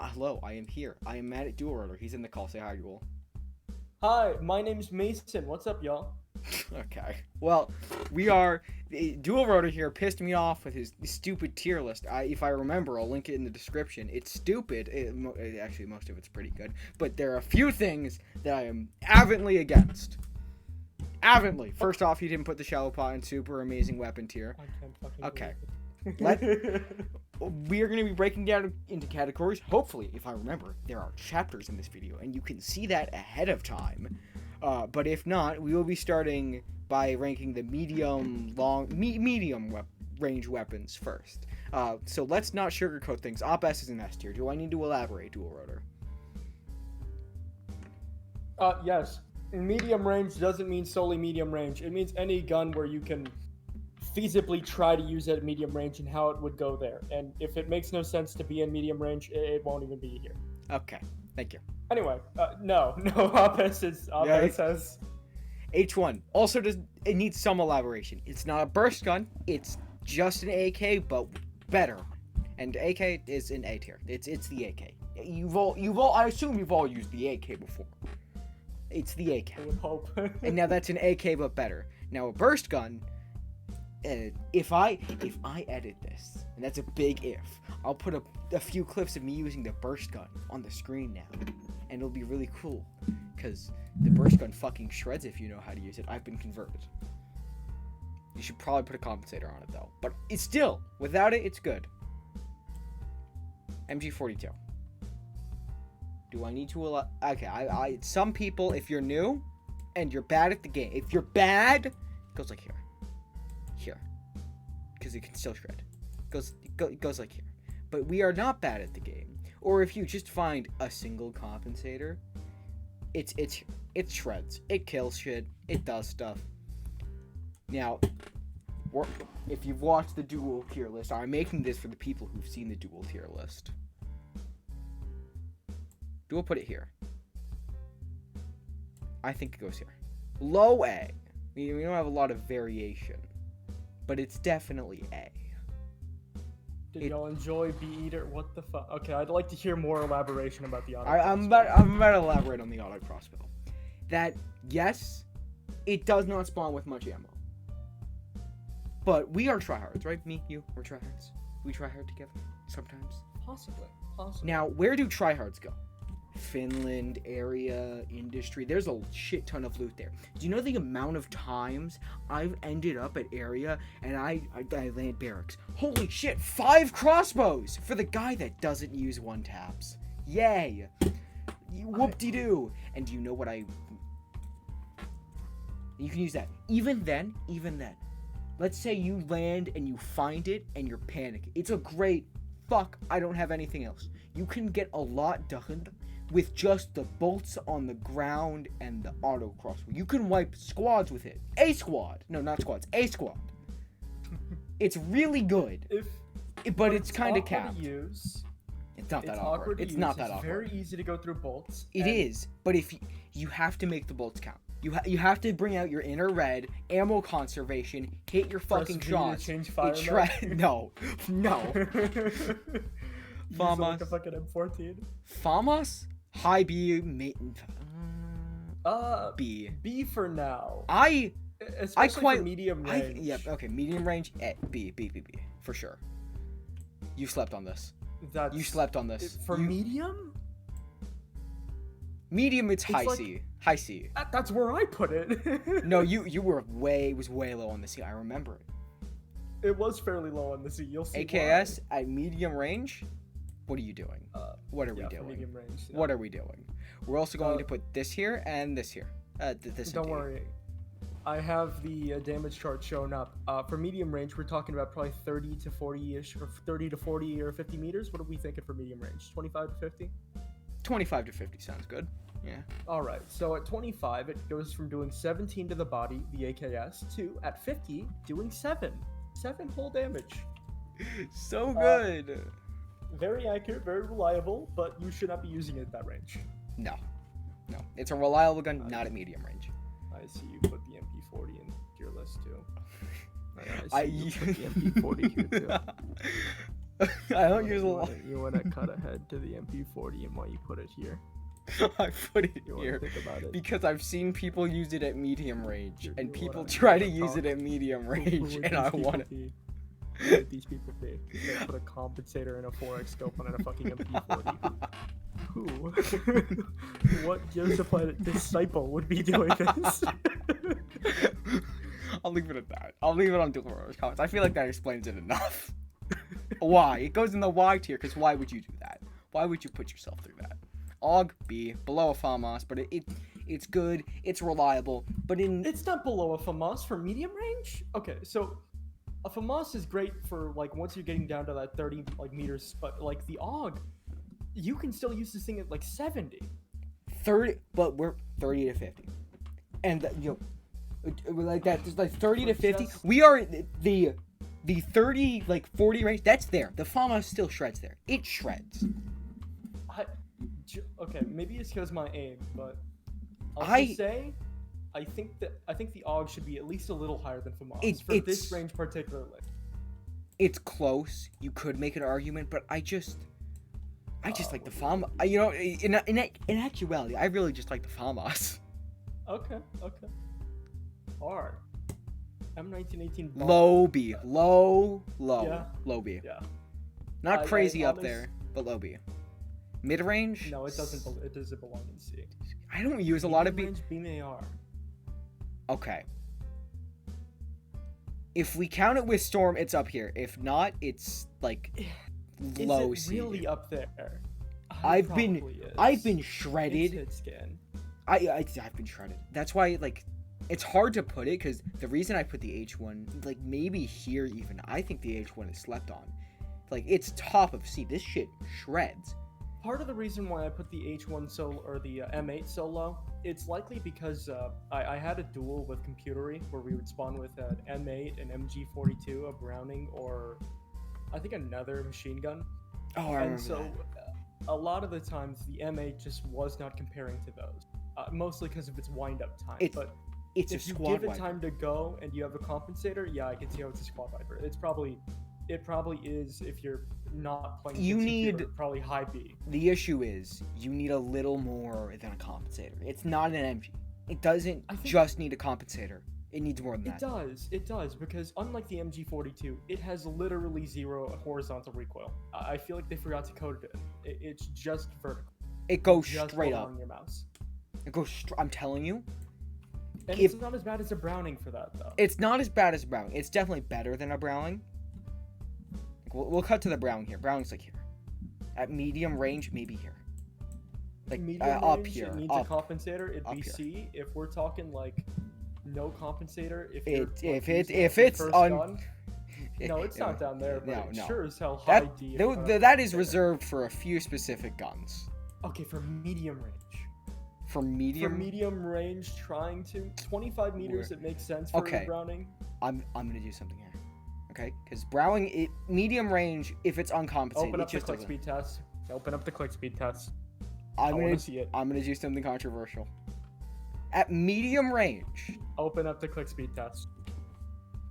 Hello, I am here. I am mad at Dual Rotor. He's in the call. Say hi, Dual. Hi, my name's Mason. What's up, y'all? Okay. Well, we are. Dual Rotor here pissed me off with his stupid tier list. If I remember, I'll link it in the description. It's stupid. Actually, most of it's pretty good. But there are a few things that I am avently against. Avently. First off, he didn't put the shallow pot in super amazing weapon tier. I can't fucking Okay. believe We are going to be breaking down into categories. Hopefully, if I remember, there are chapters in this video, and you can see that ahead of time. But if not, we will be starting by ranking the medium range weapons first. So let's not sugarcoat things. Op-S is an S tier. Do I need to elaborate, Dual Rotor? Yes. Medium range doesn't mean solely medium range. It means any gun where you can feasibly try to use it at medium range and how it would go there. And if it makes no sense to be in medium range, it won't even be here. Okay, thank you. Anyway, no, Op-S has... H1 also it needs some elaboration. It's not a burst gun. It's just an AK, but better. And AK is an A tier. It's the AK. I assume you've all used the AK before. It's the AK. I would hope. And now that's an AK, but better. Now a burst gun. If I edit this, and that's a big if, I'll put a few clips of me using the burst gun on the screen now, and it'll be really cool, because the burst gun fucking shreds if you know how to use it. I've been converted. You should probably put a compensator on it though, but it's still, without it, it's good. MG42. Do I need to okay, some people, if you're new and you're bad at the game, if you're bad, it goes like here. Because it can still shred. It goes like here. But we are not bad at the game. Or if you just find a single compensator, it shreds. It kills shit. It does stuff. Now, if you've watched the dual tier list, I'm making this for the people who've seen the dual tier list. Dual put it here. I think it goes here. Low A. We don't have a lot of variation, but it's definitely A. Did y'all enjoy Bee Eater? What the fuck? Okay, I'd like to hear more elaboration about the auto. I'm about to elaborate on the auto crossbow. That, yes, it does not spawn with much ammo. But we are tryhards, right? Me, you, we're tryhards. We try hard together sometimes. Possibly. Now, where do tryhards go? Finland area, industry. There's a shit ton of loot there. Do you know the amount of times I've ended up at area and I land barracks? Holy shit, 5 crossbows for the guy that doesn't use one taps. Yay. Whoop-de-doo. And do you know what you can use that. Even then, let's say you land and you find it and you're panicking. It's a great fuck, I don't have anything else. You can get a lot done with just the bolts on the ground and the auto crossbow. You can wipe squads with it. A squad. No, not squads. A squad. It's really good. But it's kind of capped. It's not that awkward. It's not that awkward. It's very easy to go through bolts. It is, but if you have to make the bolts count. You have to bring out your inner red, ammo conservation, hit your fucking shots. Change fire No. Famas. Like a fucking M14. Famas? High B, B. B for now. Especially for medium range. Medium range. B, for sure. You slept on this. You slept on this. Medium? Medium, it's high C. High C. That's where I put it. No, you were way low on the C. I remember it. It was fairly low on the C. You'll see. AKS at medium range. What are you doing? What are we doing? Medium range. Yeah. What are we doing? We're also going to put this here and this here. Don't worry. I have the damage chart shown up. For medium range, we're talking about probably 30 to 40-ish, or 30 to 40 or 50 meters. What are we thinking for medium range? 25 to 50? 25 to 50 sounds good. Yeah. All right. So at 25, it goes from doing 17 to the body, the AKS, to at 50, doing 7 whole damage. So good. Very accurate, very reliable, but you should not be using it at that range. No. It's a reliable gun, not at medium range. I see you put the MP40 in your list too. I see you put the MP40 here too. I don't use a lot. You want to cut ahead to the MP40 and why you put it here. I put it You want here to think about it. because I've seen people use it at medium range, You and wanna- people you try to wanna use talk? it at medium Who range, would and I these people want to. be? Who would these people be? They put a compensator and a 4x scope on a fucking MP40. Who? What Joseph disciple would be doing this? I'll leave it at that. I'll leave it on Dual comments. I feel like that explains it enough. Why? It goes in the Y tier, because why would you do that? Why would you put yourself through that? AUG B, below a FAMAS, but it's good, it's reliable, but It's not below a FAMAS for medium range? Okay, so a FAMAS is great for like once you're getting down to that 30 like meters, but like the AUG, you can still use this thing at like 70. 30, but we're 30 to 50. And like that, just like 30 to 50. Just- We are the 30, like 40 range, that's there. The FAMAS still shreds there. It shreds. Okay, maybe it's because my aim, but I- just say I think the AUG should be at least a little higher than FAMAS for It's- this range particularly. It's close. You could make an argument, but I just like the FAMAS. In actuality, I really just like the FAMAS. Okay. Hard. M1918 bomb. Low B. Low Yeah. B. Yeah. Not I- crazy I up there, but low B. Mid range? No, it doesn't. It doesn't belong in C. I don't use a lot of B. Range beam AR. Okay. If we count it with Storm, it's up here. If not, it's like low Is it C. really up there? I've been It's shredded. hit scan. I've been shredded. That's why like it's hard to put it, because the reason I put the H1 like maybe here even, I think the H1 is slept on. Like it's top of C. This shit shreds. Part of the reason why I put the H1 or the M8 so low, it's likely because I had a duel with Computery where we would spawn with an M8, an MG42, a Browning, or I think another machine gun. Oh, I remember And so that. a lot of the times the M8 just was not comparing to those, mostly because of its wind-up time. But It's a if you squad give it wiper. time to go and you have a compensator, yeah, I can see how it's a squad viper. It probably is if you're not playing. You against need- computer, probably high B. The issue is you need a little more than a compensator. It's not an MG. It doesn't I think- just need a compensator. It needs more than It that. does, because unlike the MG42, it has literally zero horizontal recoil. I feel like they forgot to code it in. It's just vertical. It goes Just straight hold up. on your mouse. It goes. I'm telling you, And If- it's not as bad as a Browning for that, though. it's not as bad as a Browning. It's definitely better than a Browning. Like, we'll cut to the Browning here. Browning's like here. At medium range, maybe here. Like Medium up range, here. it needs Up. a compensator. It'd Up be here. C. If we're talking like no compensator, if It's on. No, it's not down there, but No, it no. sure as hell high That, D. that is reserved for a few specific guns. Okay, for medium range. For medium, For medium range, trying to 25 meters, it makes sense for Okay. a Browning. I'm gonna do something here. Okay, because Browning, medium range, if it's uncompensated, Open it up the just click doesn't. speed test. Open up the click speed test. I'm I gonna wanna see it. I'm gonna do something controversial. At medium range, Open up the click speed test.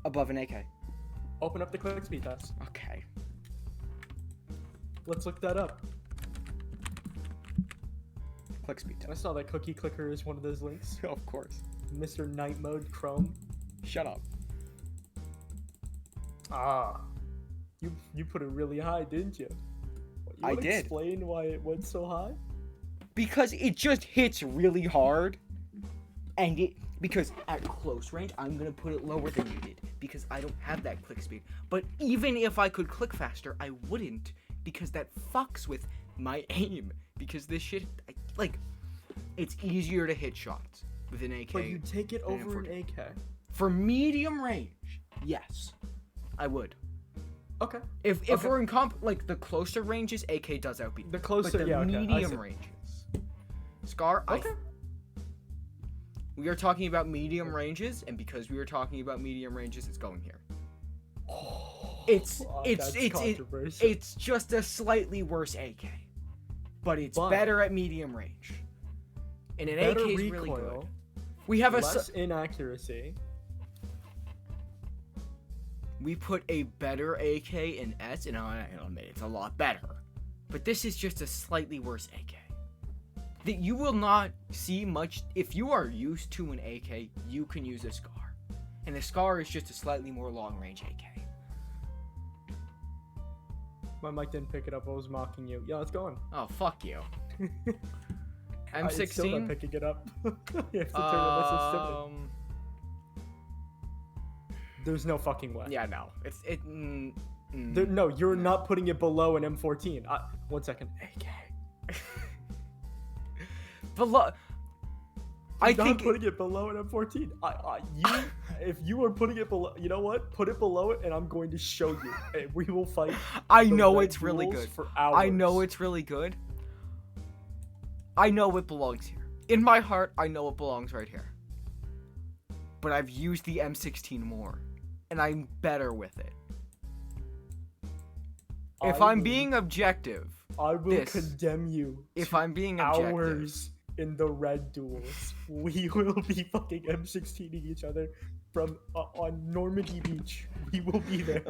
above an AK. Open up the click speed test. Okay. Let's look that up. Click speed I test. saw that cookie clicker is one of those links. Of course. Mr. Night Mode Chrome. Shut up. Ah. You put it really high, didn't you? You I wanna did. Explain why it went so high? Because it just hits really hard, and because at close range, I'm gonna put it lower than you did because I don't have that click speed. But even if I could click faster, I wouldn't because that fucks with my aim. Because this shit, it's easier to hit shots with an AK. But you take it and over for- an AK. For medium range, yes, I would. Okay. If Okay. we're in the closer ranges, AK does outbeat. The But closer, the yeah, okay, I medium see. ranges, Scar, Okay. we are talking about medium ranges, and because we are talking about medium ranges, it's going here. It's that's controversial. it's just a slightly worse AK, but it's But- better at medium range. And an better AK is really recoil, good. We have less inaccuracy. we put a better AK in S, and I'll admit it's a lot better. But this is just a slightly worse AK. That you will not see much. If you are used to an AK, you can use a SCAR. And the SCAR is just a slightly more long-range AK. My mic didn't pick it up. I was mocking you. Yeah, it's gone. Oh, fuck you. It's still not M16? picking it up. You have to turn on sensitivity. There's no fucking way. Yeah, no. No, you're not putting it below an M14. 1 second. AK. Below. I Not think putting it below an M14. If you are putting it below, you know what? Put it below it, and I'm going to show you. And we will fight. I the know red it's really duels good. For hours. I know it's really good. I know it belongs here. In my heart, I know it belongs right here. But I've used the M16 more, and I'm better with it. If I'm being objective, I will condemn you. If to I'm being objective, hours in the red duels, we will be fucking M16ing each other from on Normandy Beach. We will be there.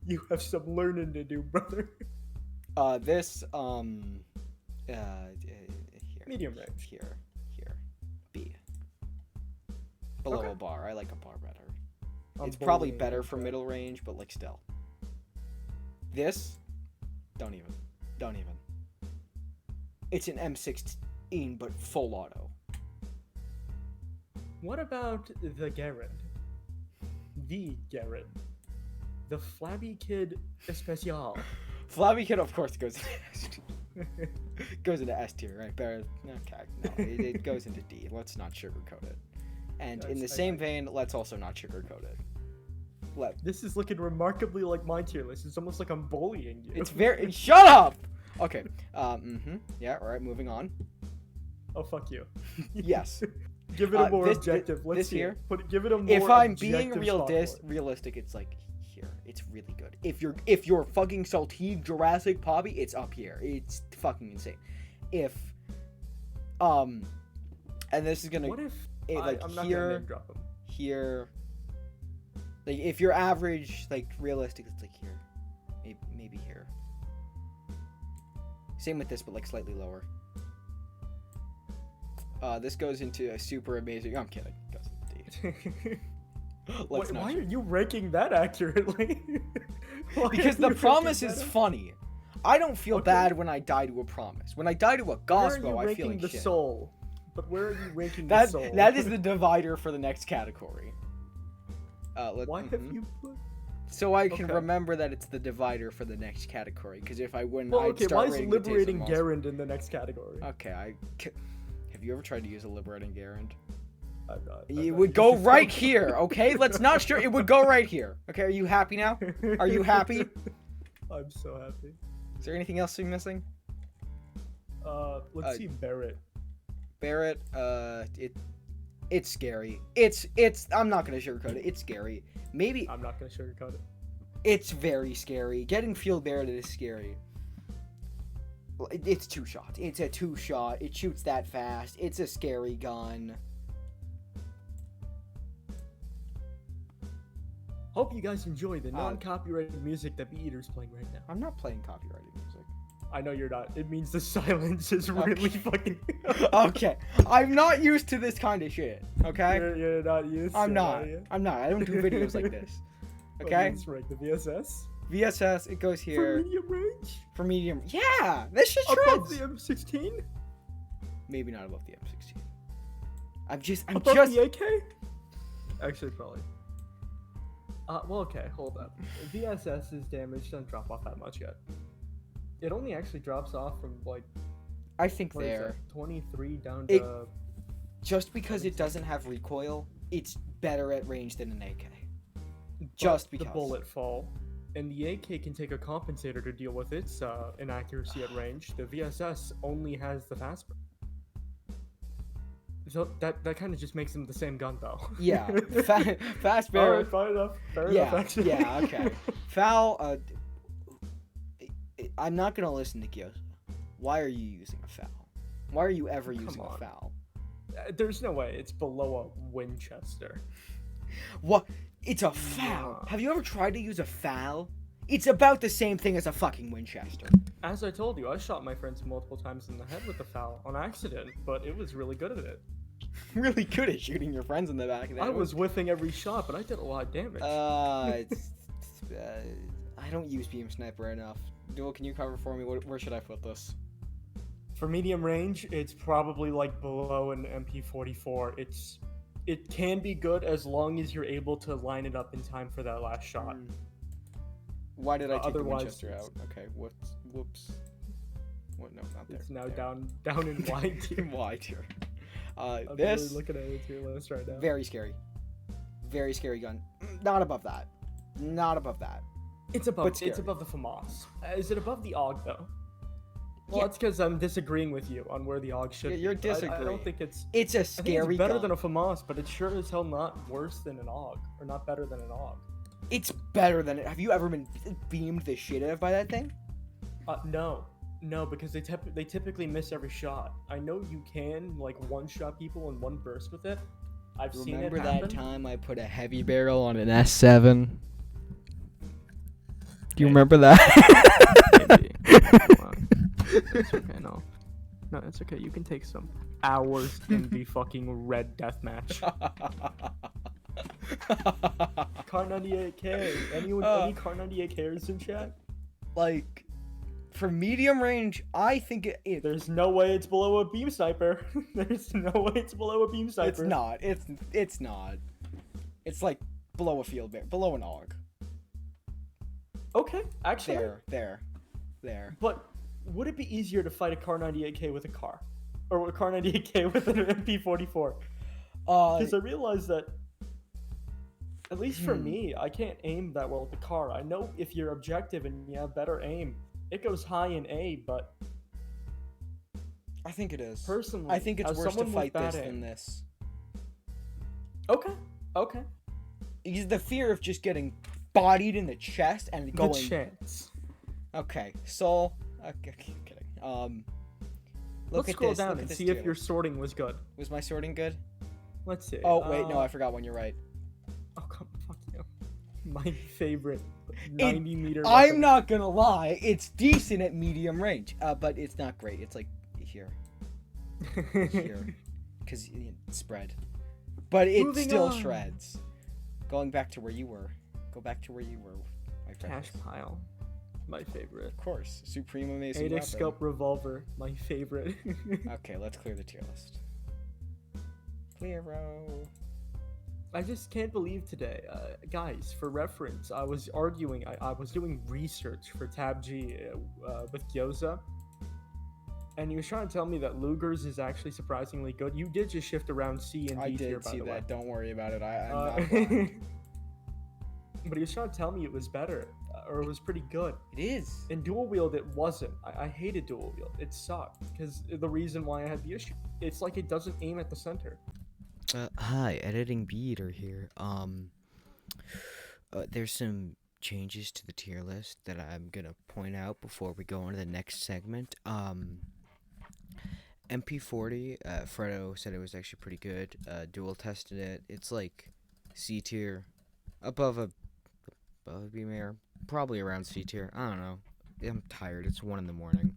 You have some learning to do, brother. Here. Medium range. Here. B. Below Okay. a bar. I like a bar better. I'm It's probably bullying better you, for bro. middle range, but like still. This, don't even. It's an M16, but full auto. What about the Garand? The Garand. The Flabby Kid Especial. Flabby Kid, of course, goes into S tier. Goes into S tier, right? Okay, no, it goes into D. Let's not sugarcoat it. And in the same vein, let's also not sugarcoat it. This is looking remarkably like my tier list. It's almost like I'm bullying you. It's very. Shut up. Okay. Yeah. All right. Moving on. Oh, fuck you. Yes. Give it a more objective. Let's this see. here. Give it a more. If I'm being objective realistic, it's like here. It's really good. If you're fucking Saltine Jurassic Poppy, it's up here. It's fucking insane. And this is gonna. What if here, I'm not gonna name drop him. Here. Like if you're average, like realistic, it's like here, maybe here. Same with this, but like slightly lower. This goes into a super amazing. I'm kidding. It goes into D. Why are you ranking that accurately? Because the promise is funny. I don't feel bad when I die to a promise. When I die to a gospel, I feel like the shit. soul? But where are you ranking the soul? That is the divider for the next category. Why have you put... So I can remember that it's the divider for the next category. Because if I wouldn't, Well, I'd start why is rating liberating the taser monster. Garand in the next category? Okay, have you ever tried to use a liberating Garand? I'm not. It would go right here, okay? Let's not sure. It would go right here. Okay, are you happy now? Are you happy? I'm so happy. Is there anything else you're missing? Let's see Barrett. Barrett, it's scary. It's I'm not gonna sugarcoat it. It's scary. Maybe I'm not gonna sugarcoat it. it's very scary. Getting Field Barrett is scary. It's 2 shots. It's a 2-shot. It shoots that fast. It's a scary gun. Hope you guys enjoy the non-copyrighted music that Beater's playing right now. I'm not playing copyrighted music. I know you're not. It means the silence is really fucking... Okay. I'm not used to this kind of shit. Okay? You're not used I'm to not. it. I'm not. I don't do videos like this. Okay? That's right. The VSS? VSS, it goes For here. medium range? For medium. Yeah! This shit Above shreds! the M16? Maybe not above the M16. I'm Above just... the AK? Actually, probably. Well, okay, hold up. VSS's damage doesn't drop off that much yet. It only actually drops off from, like, I think what is there. that, 23 down It- to... Just because it doesn't have recoil, it's better at range than an AK. but Just because. the bullet fall. And the AK can take a compensator to deal with its inaccuracy at range. The VSS only has the fast burn. So that kind of just makes them the same gun, though. Yeah. Fast All barrel. right, fine enough. Fair Yeah. enough, actually. Yeah, okay. Foul, I'm not gonna listen to Gyoza. Why are you using a foul? Why are you ever using a on. foul? There's no way it's below a Winchester. What? It's a FAL. Have you ever tried to use a FAL? It's about the same thing as a fucking Winchester. As I told you, I shot my friends multiple times in the head with the FAL on accident, but it was really good at it. Really good at shooting your friends in the back of the head. I was whiffing every shot, but I did a lot of damage. I don't use beam sniper enough. Duel, can you cover for me? Where should I put this? For medium range, it's probably like below an MP44. It can be good as long as you're able to line it up in time for that last shot. Why did I take the Otherwise, Winchester out? Okay, whoops. What? No, not there. It's now There. down in Y tier. Y tier. I'm This really looking at a tier list right now. very scary. Very scary gun. Not above that. Not above that. It's above. But scary. It's above the FAMAS. Is it above the AUG though? Well, Yeah. that's because I'm disagreeing with you on where the AUG should be. You're I disagreeing. don't think it's. It's a I think scary it's better gun. than a FAMAS, but it's sure as hell not worse than an AUG, or not better than an AUG. It's better than it. Have you ever been beamed the shit out of by that thing? No, because they typically miss every shot. I know you can like one-shot people in one burst with it. I've seen it Remember happen. that time I put a heavy barrel on an S7? Do you remember that? Maybe. It's okay, no, it's okay. You can take some hours in the fucking red deathmatch. Car 98K. Any Car 98Kers in chat? Like, for medium range, I think it There's no way it's below a beam sniper. There's no way it's below a beam sniper. it's not. It's not. It's like below a field bear, below an AUG. Okay, actually. There. But would it be easier to fight a Car 98K with a car? Or a Car 98K with an MP44? Because I realized that, at least for me, I can't aim that well with the car. I know if you're objective and you have better aim, it goes high in A, but I think it is. personally, I think it's as worse to someone with fight bad this aim- than this. Okay. Because the fear of just getting bodied in the chest and Good going. chance. Okay, Soul. Okay, kidding. Look Let's at scroll this. down Look at and this see if tier your list. sorting was good. Was my sorting good? Let's see. Oh wait, no, I forgot one. You're right. Oh, fuck you. My favorite 90-meter. I'm not gonna lie, it's decent at medium range, but it's not great. It's like here, because spread, but it Moving still on. shreds. Going back to where you were. Go back to where you were, my friend. Cash pile. My favorite. Of course, supreme amazing 8x weapon. scope revolver. My favorite. Okay, let's clear the tier list. Clearo. I just can't believe today, guys. For reference, I was arguing. I was doing research for TABG with Gyoza, and he was trying to tell me that Luger's is actually surprisingly good. You did just shift around C and D I tier, did by see the that. way. Don't worry about it. I'm not blind. But he was trying to tell me it was better, or it was pretty good. It is. In dual wield, it wasn't. I hated dual wield. It sucked because the reason why I had the issue. It's like it doesn't aim at the center. Hi, editing beater here. There's some changes to the tier list that I'm gonna point out before we go on to the next segment. MP40, Fredo said it was actually pretty good. Dual tested it. It's like C tier, above beam air, probably around C tier. I don't know. I'm tired. It's 1 in.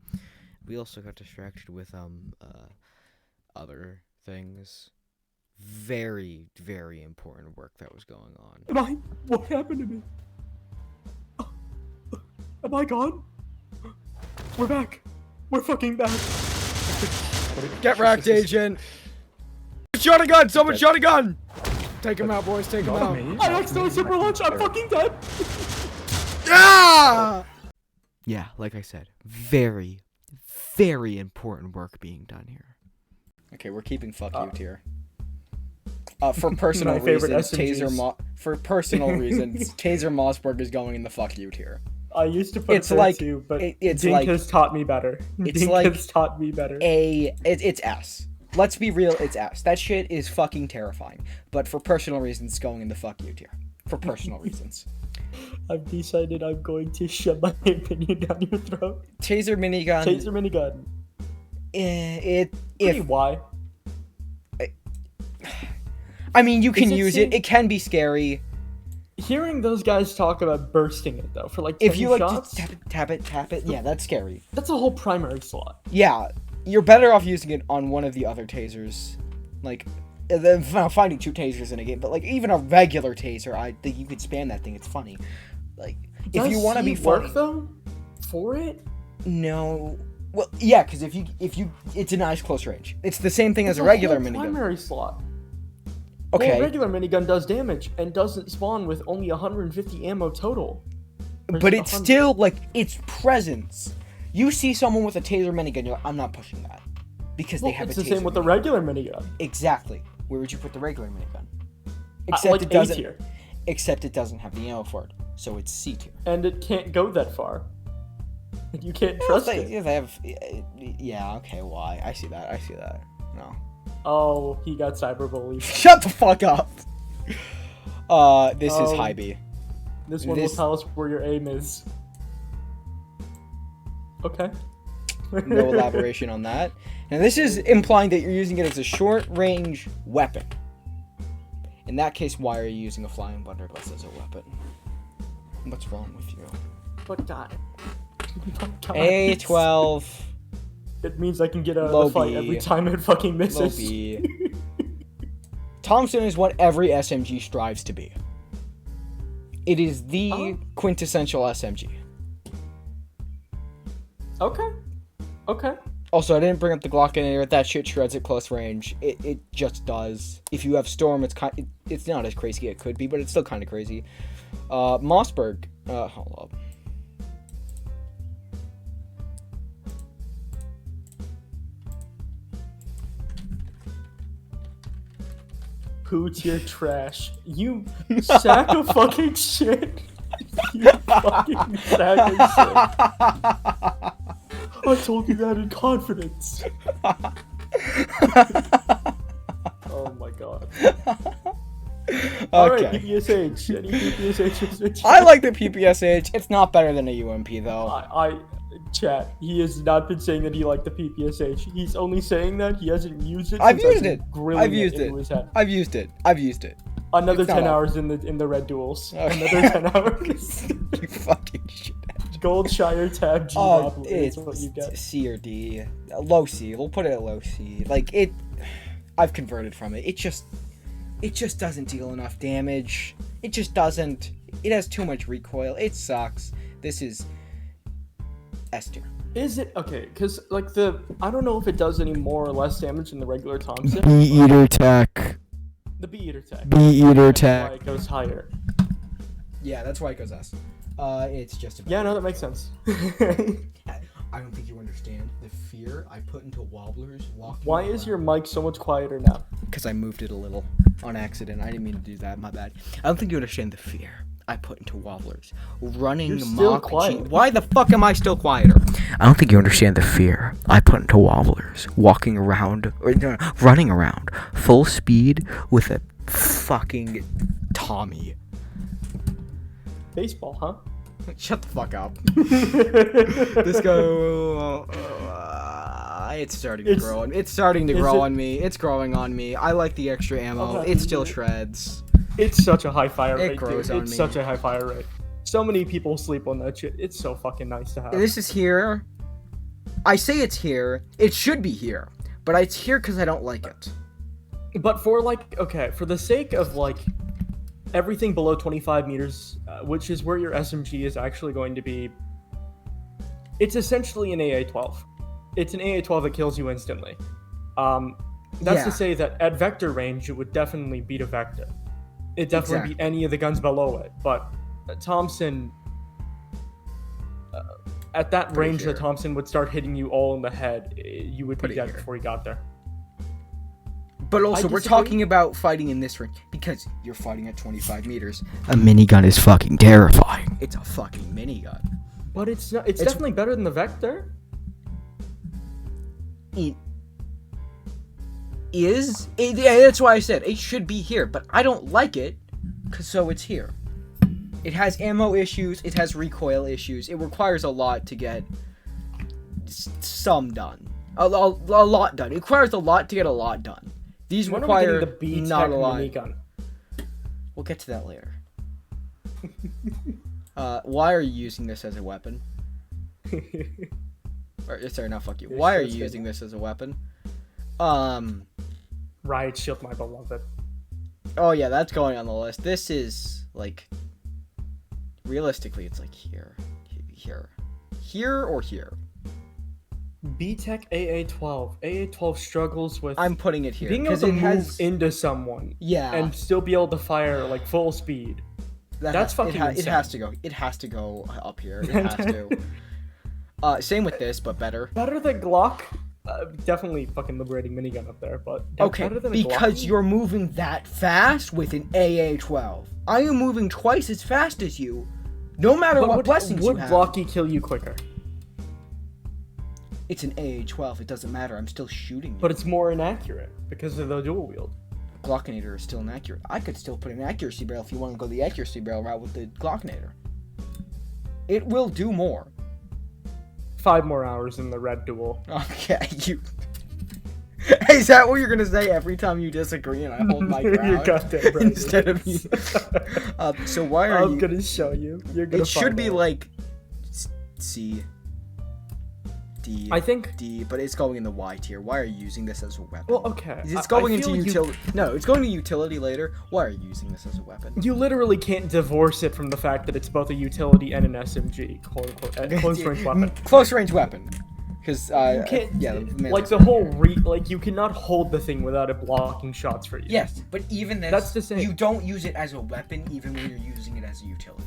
We also got distracted with other things. Very, very important work that was going on. What happened to me? Am I gone? We're back. We're fucking back. Get wrecked, agent. Shot a gun. Someone shot a gun. Take him out, boys. Take him out. I accidentally super lunch. I'm fucking dead. Ah! Yeah, like I said, very, very important work being done here. Okay, we're keeping fuck you tier. For personal My favorite reasons, SMGs. for personal reasons, Taser Mossberg is going in the fuck you tier. I used to put It's it there like- too, but it's Dink like- has taught me better. It's Dink like has taught me better. It's S. Let's be real, it's S. That shit is fucking terrifying. But for personal reasons, it's going in the fuck you tier. For personal reasons. I've decided I'm going to shove my opinion down your throat. Taser minigun. Taser minigun. Pretty why? I mean, you can Is it use safe? it. It can be scary. Hearing those guys talk about bursting it though for like 10 If you like shots, just tap it, yeah, that's scary. that's a whole primary slot. Yeah, you're better off using it on one of the other tasers, like than finding 2 tasers in a game. But like even a regular taser, I think you could spam that thing. It's funny. Like if you want to be funny, work though for it. no. Well, yeah, because if you, it's a nice close range. It's the same thing as a regular minigun. Primary slot. Okay. Well, a regular minigun does damage and doesn't spawn with only 150 ammo total. But it's still, like, its presence. You see someone with a taser minigun, you're like, I'm not pushing that. Because they have a taser. It's the same with the minigun. regular minigun. Exactly. Where would you put the regular minigun? Like it doesn't. A-tier. Except it doesn't have the ammo for it. So it's C tier. And it can't go that far. And you can't trust it. Yeah, they have. Yeah, okay, why? I see that. No. Oh, he got cyberbullied. Shut the fuck up! This is high B. This one will tell us where your aim is. Okay. No elaboration on that. Now this is implying that you're using it as a short-range weapon. In that case, why are you using a flying blunderbuss as a weapon? What's wrong with you? But God. A12. It means I can get out of Low the fight B. every time it fucking misses. Low B. Thompson is what every SMG strives to be. It is the quintessential SMG. Okay. Okay. Also, I didn't bring up the Glock in here. That shit shreds at close range. It just does. If you have Storm, it's not as crazy as it could be, but it's still kind of crazy. Mossberg. Hold up. Poo tier trash. You sack of fucking shit. You fucking sack of shit. I told you that in confidence. Oh my god. Alright, Okay. PPSH. Any PPSH? I like the PPSH. It's not better than a UMP though. Chat, he has not been saying that he liked the PPSH. He's only saying that he hasn't used it. I've since used it. I've used it. I've used it. I've used it. Another It's 10 not hours in the red duels. Okay. Another 10 hours. You fucking shit. Goldshire TABG Monopoly is what you get. C or D. Low C. We'll put it at low C. Like it. I've converted from it. It just doesn't deal enough damage. It just doesn't. It has too much recoil. It sucks. This is S tier. Is it okay? Because like I don't know if it does any more or less damage than the regular Thompson. Bee-Eater Tech. The Bee-Eater Tech. Bee-Eater That's why Tech. it goes higher. Yeah, that's why it goes S. It's just about. Yeah, no, that makes sense. I don't think you understand the fear I put into wobblers walking. Why is your mic so much quieter now? Because I moved it a little on accident. I didn't mean to do that. My bad. I don't think you understand the fear I put into wobblers running. You're still quiet. Why the fuck am I still quieter? I don't think you understand the fear I put into wobblers walking around or running around full speed with a fucking Tommy. Baseball, huh? Shut the fuck up. This go. It's starting to grow on. It's starting to grow on me. It's growing on me. I like the extra ammo. It still shreds. It's such a high fire rate. It grows on me. It's such a high fire rate. So many people sleep on that shit. It's so fucking nice to have. This is here. I say it's here. It should be here, but it's here because I don't like it. But for like, okay, for the sake of like everything below 25 meters, which is where your SMG is actually going to be, it's essentially an AA-12. It's an AA-12 that kills you instantly. That's to say that at vector range, it would definitely beat a vector. It definitely beat any of the guns below it. But Thompson, at that range that Thompson would start hitting you all in the head, you would be dead before he got there. But also, we're talking about fighting in this range because you're fighting at 25 meters. A minigun is fucking terrifying. It's a fucking minigun. But it's not, it's definitely better than the vector. It is. Yeah, that's why I said it should be here, but I don't like it, so it's here. It has ammo issues. It has recoil issues. It requires a lot to get some done. A lot done. It requires a lot to get a lot done. These require the B-Tech not a lot. minigun? We'll get to that later. Why are you using this as a weapon? Or, sorry, not fuck you. Why are you using this as a weapon? Riot Shield, my beloved. Oh yeah, that's going on the list. This is like, realistically, it's like here, or here. B-Tech AA-12. AA-12 struggles with I'm putting it here being able because to it move has into someone yeah, and still be able to fire like full speed. That's fucking it insane. has to go. It has to go up here. It has to. Same with this, but better. Better than Glock. Definitely fucking liberating minigun up there, but Okay, better than a because Glocky? you're moving that fast with an AA-12. I am moving twice as fast as you, no matter But what would blessings you have. Glocky kill you quicker? It's an AA-12. It doesn't matter. I'm still shooting you. But it's more inaccurate because of the dual wield. Glockinator is still inaccurate. I could still put an accuracy barrel if you want to go the accuracy barrel route with the Glockinator. It will do more. 5 more hours in the red duel. Okay, you. Is that what you're gonna say every time you disagree and I hold my ground? You're goddamn right. Instead of me. So why are you? I'm gonna show you. You're gonna. It should find be out. like C, D. I think. D, but it's going in the Y tier. Why are you using this as a weapon? Well, okay. It's going I into feel utility. No, it's going to utility later. Why are you using this as a weapon? You literally can't divorce it from the fact that it's both a utility and an SMG, quote unquote, close range weapon. Close range weapon. Because You can't. yeah, Like the whole like you cannot hold the thing without it blocking shots for you. Yes, but even this, That's the same. you don't use it as a weapon even when you're using it as a utility.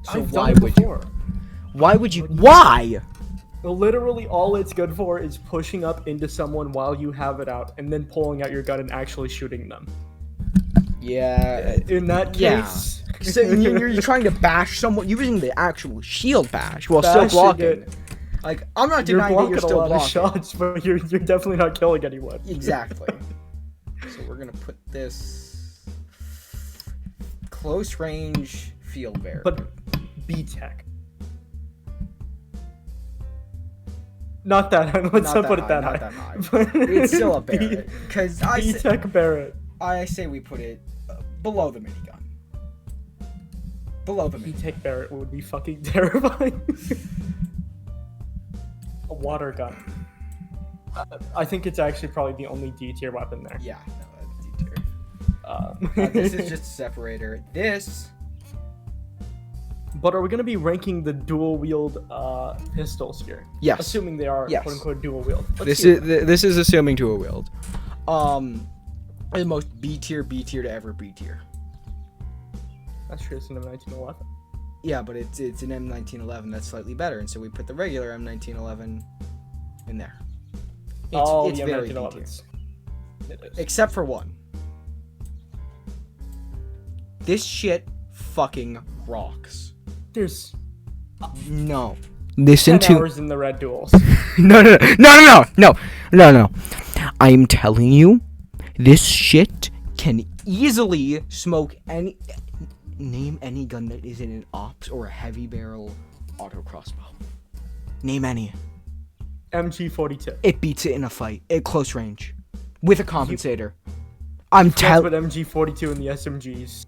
So I've why done it would before. you? Why would you? Why? Literally, all it's good for is pushing up into someone while you have it out, and then pulling out your gun and actually shooting them. Yeah. In that Yeah. case, So you're trying to bash someone using the actual shield bash while Bashing still blocking. it. Like I'm not you're denying that blocking you're a still lot blocking. of shots, but you're definitely not killing anyone. Exactly. So we're gonna put this close range field bear. But B-Tech. Not that high. Let's not put it that high. Not that high. It's still a Barrett. Because B-Tech Barrett. I say we put it below the minigun. Below the minigun. B-Tech Barrett would be fucking terrifying. A water gun. I think it's actually probably the only D tier weapon there. Yeah, no, that's D tier. This is just a separator. This. But are we gonna be ranking the dual wield pistols here? Yes. Assuming they are Yes. quote unquote dual wield. This is assuming dual wield. The most B tier to ever B tier. That's true. It's an M1911. Yeah, but it's an M1911 that's slightly better, and so we put the regular M1911 in there. All It's the very M1911s. It is. except for one. This shit fucking rocks. There's No. Listen 10 hours in the red duels. No. I'm telling you, this shit can easily smoke any. Name any gun that isn't an ops or a heavy barrel auto crossbow. Name any. MG42. It beats it in a fight at close range with a compensator. I'm That's telling. with MG42 and the SMGs.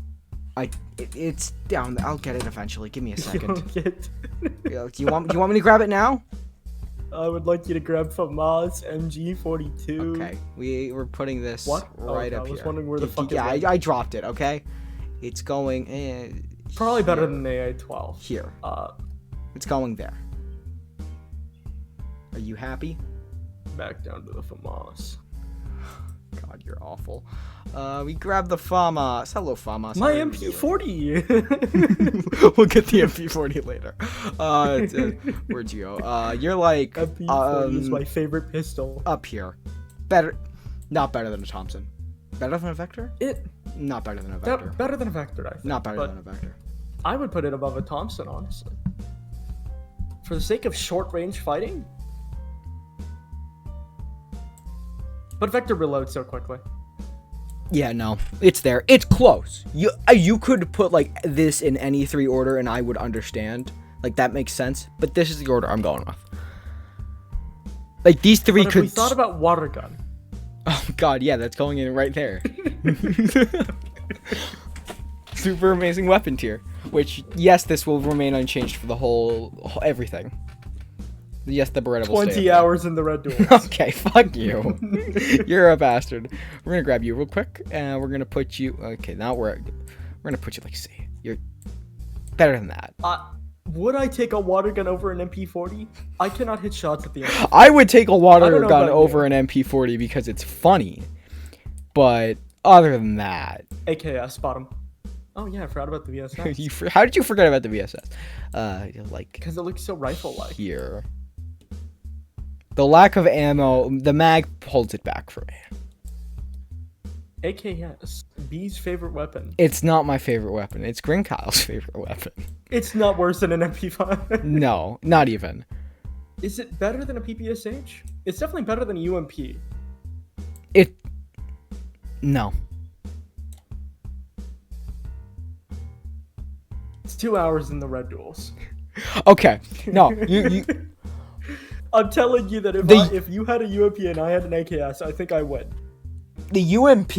It's down. I'll get it eventually. Give me a You second. don't get. Do you want me to grab it now? I would like you to grab FAMAS MG42. Okay, we're putting this What? right Okay, up I was here. wondering where the fuck it Yeah, went. I dropped it. Okay, it's going Probably better here. than the AA-12. Here. Uh, It's going there. Are you happy? back down to the FAMAS. God, you're awful. We grabbed the FAMAS. Hello, FAMAS. My How are you doing? MP40. We'll get the MP40 later. Where'd you go? You're like MP40 is my favorite pistol. up here. Better, not better than a Thompson. Better than a Vector? It Not better than a Vector. better than a Vector, I think. Not better but than a Vector. I would put it above a Thompson, honestly. For the sake of short-range fighting. But Vector reloads so quickly. Yeah, no, it's there. It's close. You could put like this in any 3 order, and I would understand. Like that makes sense. But this is the order I'm going with. Like these 3 But if could. we thought about water gun. Oh God, yeah, that's going in right there. Super amazing weapon tier. Which, yes, this will remain unchanged for the whole everything. Yes, the Beretta will stay 20 up there. hours in the Red Duels. Okay, fuck you. You're a bastard. We're gonna grab you real quick, and we're gonna put you. Okay, now we're gonna put you like C. You're better than that. Would I take a water gun over an MP40? I cannot hit shots at the MP40. I would take a I water don't know gun about over you. an MP40 because it's funny. But other than that, AKS, bottom. Oh yeah, I forgot about the VSS. how did you forget about the VSS? Like Because it looks so rifle-like. here. The lack of ammo, the mag holds it back for me. AKS, B's favorite weapon. It's not my favorite weapon. It's Green Kyle's favorite weapon. It's not worse than an MP5. No, not even. Is it better than a PPSH? It's definitely better than a UMP. No. It's 2 hours in the Red Duels. Okay. No, you I'm telling you that if you had a UMP and I had an AKS, I think I would. the UMP.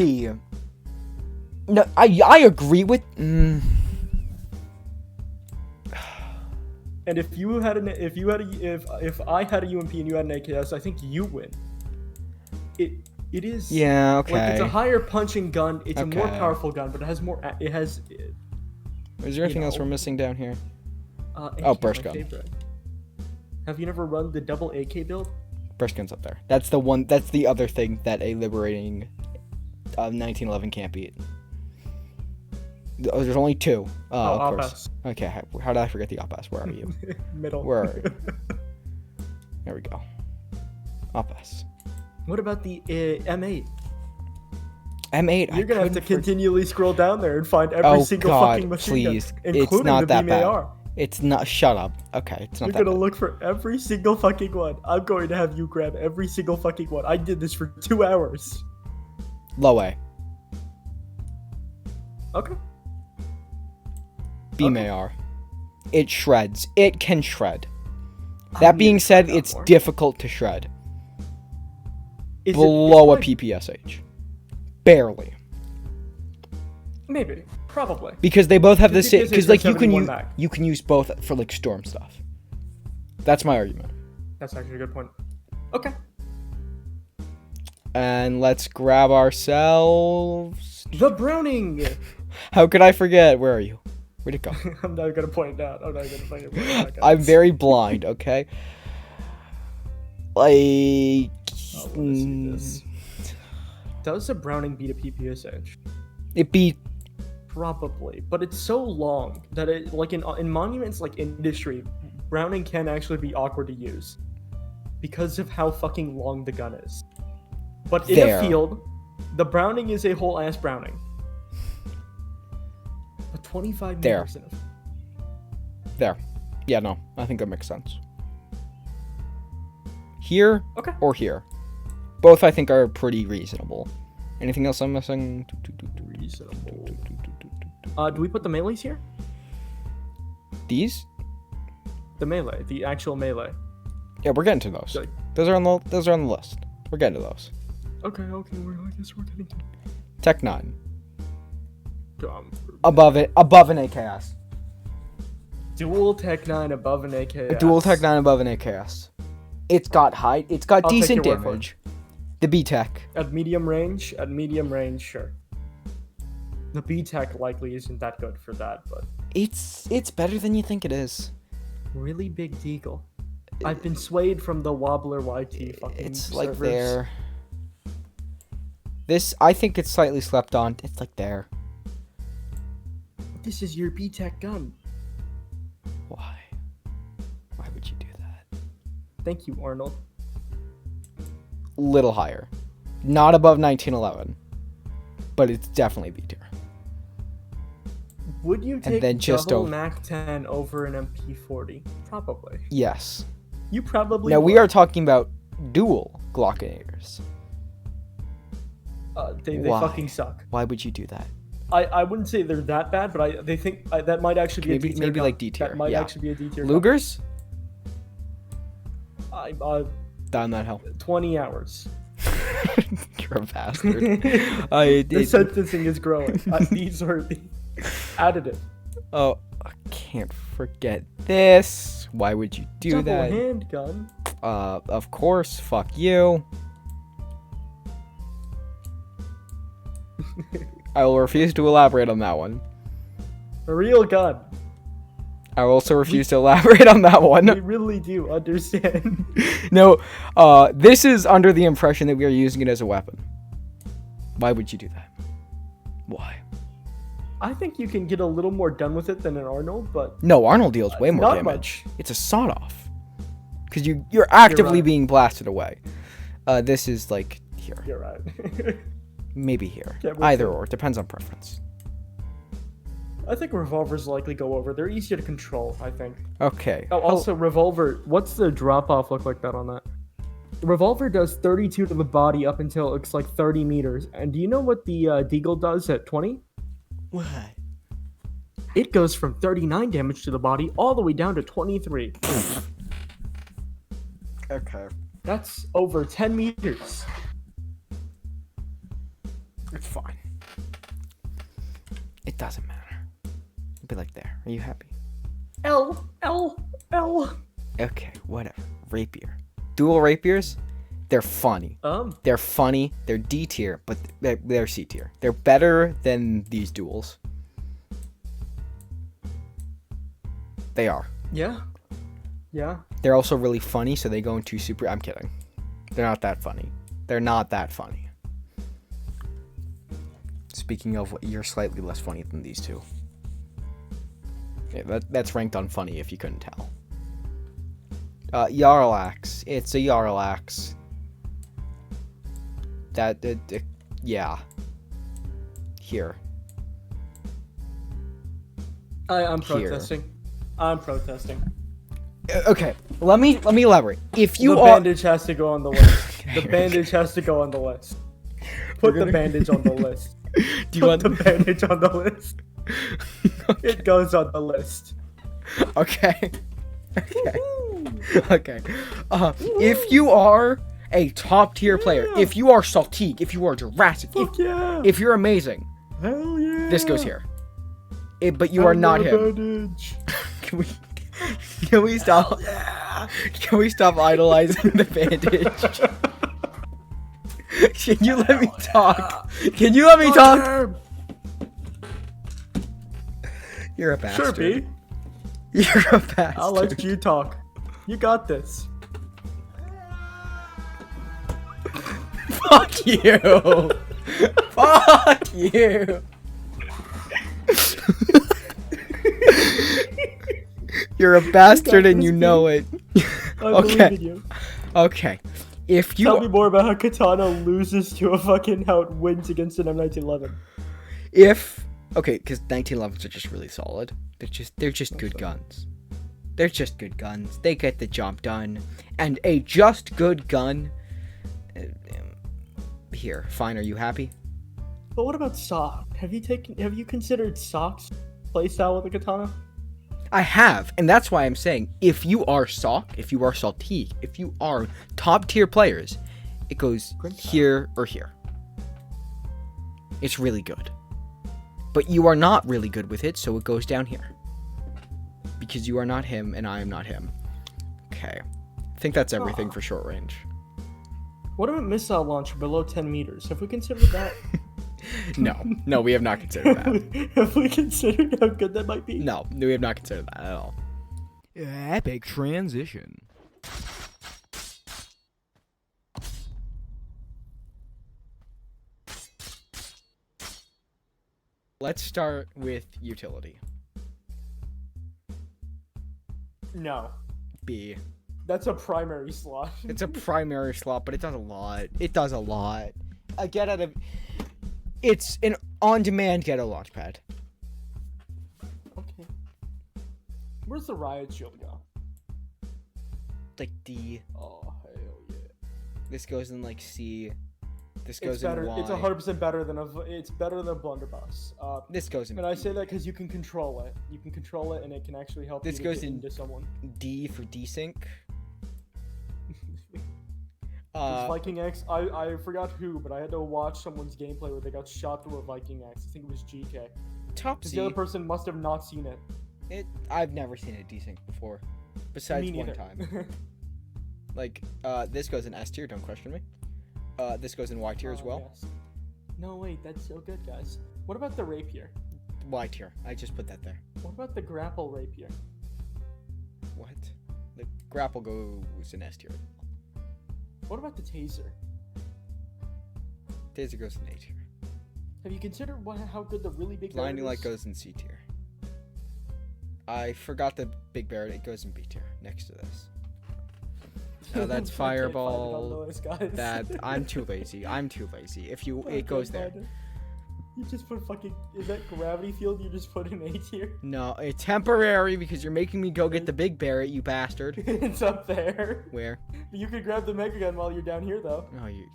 No, I agree with. And if you had if I had a UMP and you had an AKS, I think you win. It is. Yeah. Okay. Like, it's a higher punching gun. It's a more Okay. powerful gun, but it has more. Is there anything else know. we're missing down here? AK, burst my gun. favorite. Have you never run the double AK build? Burst gun's up there. That's the one. That's the other thing that a liberating 1911 can't beat. Oh, there's only two. Of course. Okay. How did I forget the op-S? Where are you? Middle. Where are you? There we go. Op-S. What about the M8? M8. You're gonna have to continually scroll down there and find every single fucking machine please. gun, including It's not the that Beam bad. AR. It's not. Shut up. Okay, it's not You're that gonna bad. look for every single fucking one. I'm going to have you grab every single fucking one. I did this for 2 hours. Low A. Okay. Beam Okay. AR. It shreds. It can shred. I That need being to try said, that it's more. difficult to shred. Is it- Below a it's PPSH. Barely. Maybe. Probably. Because they both have the The same. PPSH Because like has you can 71 use mag. you can use both for like storm stuff. That's my argument. That's actually a good point. Okay. And let's grab ourselves. The Browning! How could I forget? Where are you? Where'd it go? I'm not gonna point it out. I'm not gonna point it out. I'm very blind. Okay. Like. Oh, let's see this. Does a Browning beat a PPSH? It beat. Probably, but it's so long that it, like in monuments like industry, Browning can actually be awkward to use because of how fucking long the gun is. But in There. a field, the Browning is a whole ass Browning. A 25 There. meters in a There. Yeah, no. I think that makes sense. Here Okay. or here. Both I think are pretty reasonable. Anything else I'm missing? Reasonable. Do we put the melees here? These? The melee, the actual melee. Yeah, we're getting to those. Like- Those are on the list. We're getting to those. Okay, I guess we're getting to. Tech 9. Above Above an AKS. Dual Tech 9 above an AK. Dual Tech 9 above an AKS. It's got I'll take decent your word for it. damage. The B-Tech. At medium range, sure. The B-Tech likely isn't that good for that, but It's better than you think it is. really big deagle. I've been swayed from the Wobbler YT fucking It's like servers. there. This, I think it's slightly slept on. It's like there. This is your B-Tech gun. Why? Why would you do that? Thank you, Arnold. Little higher. Not above 1911. But it's definitely B tier. Would you take then just double over- Mac 10 over an MP40? Probably. Yes. You probably Now we would. are talking about dual Glockenators. They Why? fucking suck. Why would you do that? I wouldn't say they're that bad, but they think that might actually be a D tier. Maybe like D tier. That might Yeah. actually be a D tier. Lugers? Down that hill. 20 hours. You're a bastard. The sentencing is growing. These are the additive. Oh, can't forget this. Why would you do Double that? handgun. Of course, fuck you. I will refuse to elaborate on that one. A real gun. I will also refuse to elaborate on that We one. really do understand. No, this is under the impression that we are using it as a weapon. Why would you do that? Why? I think you can get a little more done with it than an Arnold, but No, Arnold deals way more not damage. It's a sawed-off. Because you're actively right. being blasted away. This is like here. you're right. Maybe here. Yeah, we'll Either see. or. Depends on preference. I think revolvers likely go over. They're easier to control, I think. Okay. Oh, also, revolver. What's the drop-off look like that on that? The revolver does 32 to the body up until it looks like 30 meters. And do you know what the Deagle does at 20? What? It goes from 39 damage to the body all the way down to 23. Okay. That's over 10 meters. It's fine. It doesn't matter. It'll be like there. Are you happy? L. Okay, whatever. Rapier. Dual rapiers, they're funny. They're funny. They're D tier, but they're C tier. They're better than these duels. They are. Yeah. They're also really funny, so they go into super. I'm kidding. They're not that funny. They're not that funny. Speaking of, you're slightly less funny than these two. Yeah, that's ranked on funny if you couldn't tell. Yarlax. It's a Yarlax. Yeah. Here. I'm Here. protesting. I'm protesting. Okay, let me elaborate. If you The are bandage has to go on the list. The bandage has to go on the list. Put the bandage on the list. Do you want the bandage on the list? It goes on the list. Okay. Okay. If you are a top tier player, if you are Saltique, if you are Jurassic, if you're amazing, Hell yeah. this goes here. But you are not him. Bandage. Can we stop? Can we stop idolizing the bandage? Can you let me talk? Can you let me talk? You're a bastard. Sure, B. You're a bastard. I'll let you talk. You got this. Fuck you. Fuck you. You're a bastard and you know it. I believe in you. Okay. If you Tell me more about how Katana loses to how it wins against an M1911. Okay, because 1911s are just really solid. They're just good guns. They're just good guns. They get the job done. And a just good gun. Here, fine. Are you happy? But what about Sock? Have you considered Sock's playstyle with the Katana? I have, and that's why I'm saying if you are Sock, if you are Saltique, if you are top tier players, it goes here or here. It's really good. But you are not really good with it, so it goes down here. Because you are not him and I am not him. Okay. I think that's everything for short range. What about missile launcher below 10 meters? Have we considered that? No, we have not considered that. Have we considered how good that might be? No, we have not considered that at all. Epic transition. Let's start with utility. No. B. That's a primary slot. It's a primary slot, but it does a lot. It does a lot. A get out of... It's an on-demand ghetto launchpad. Okay. Where's the riot shield go? Like D. Oh, hell yeah. This goes in like C. This goes It's better. in Y. It's 100% better than it's better than a blunderbuss. This goes in And I say that because you can control it. You can control it, and it can actually help This you goes get in- into someone. D for desync. This Viking X, I forgot who, but I had to watch someone's gameplay where they got shot through a Viking X. I think it was GK. Top Because C. the other person must have not seen it. I've never seen it desync before, besides Me one neither. time. Like, this goes in S tier. Don't question me. This goes in Y tier as well. Yes. No, wait, that's so good, guys. What about the rapier? Y tier. I just put that there. What about the grapple rapier? What? The grapple goes in S tier. What about the taser? Taser goes in A tier. Have you considered how good the really big Blinding barrel light is? goes in C tier. I forgot the big bear. It goes in B tier next to this. That's I can't fireball. find it on the list, guys. That I'm too lazy. I'm too lazy. If you, I it goes can't there. find it. You just put fucking. Is that gravity field? You just put in A tier. No, it's temporary because you're making me go get the big barret, you bastard. It's up there. Where? You could grab the mega gun while you're down here, though. Oh, you.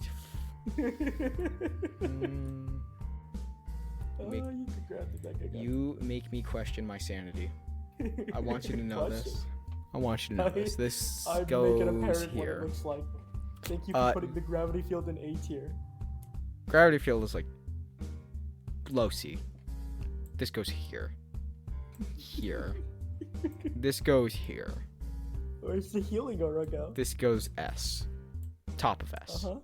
Oh, Make- you could grab the mega gun. You make me question my sanity. I want you to know this. I want you to know this. This I'm making goes apparent what it here. looks like. Thank you for putting the gravity field in A tier. Gravity field is like low C. This goes here. Here. This goes here. Where's the healing aura go? This goes S. Top of S. Uh huh.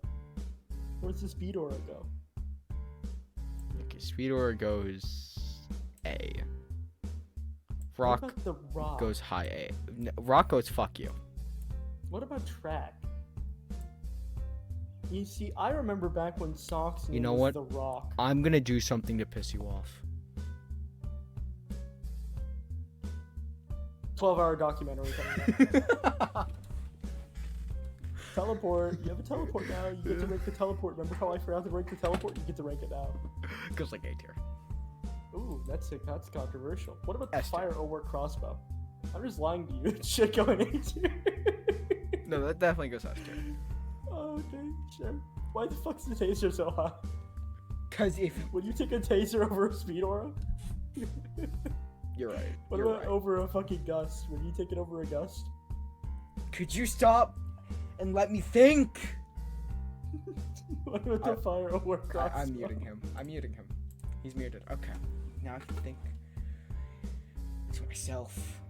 Where's the speed aura go? Okay, speed aura goes A. What Rock about the rock? goes high A. Rock goes fuck you. What about track? You see, I remember back when Socks You know was what? the rock. I'm gonna do something to piss you off. 12-hour documentary coming up. Teleport. You have a teleport now. You get to rank the teleport. Remember how I forgot to rank the teleport? You get to rank it now. Goes like A tier. Ooh, that's controversial. What about the S tier. fire over crossbow? I'm just lying to you. It should go in A tier. No, that definitely goes S tier. Oh, okay, sure. Why the fuck's the taser so high? Cause if Would you take a taser over a speed aura? you're right. What you're about right. over a fucking gust? Would you take it over a gust? Could you stop and let me think? What about the fire over crossbow? I'm muting him. I'm muting him. He's muted. Okay. Now I can think to myself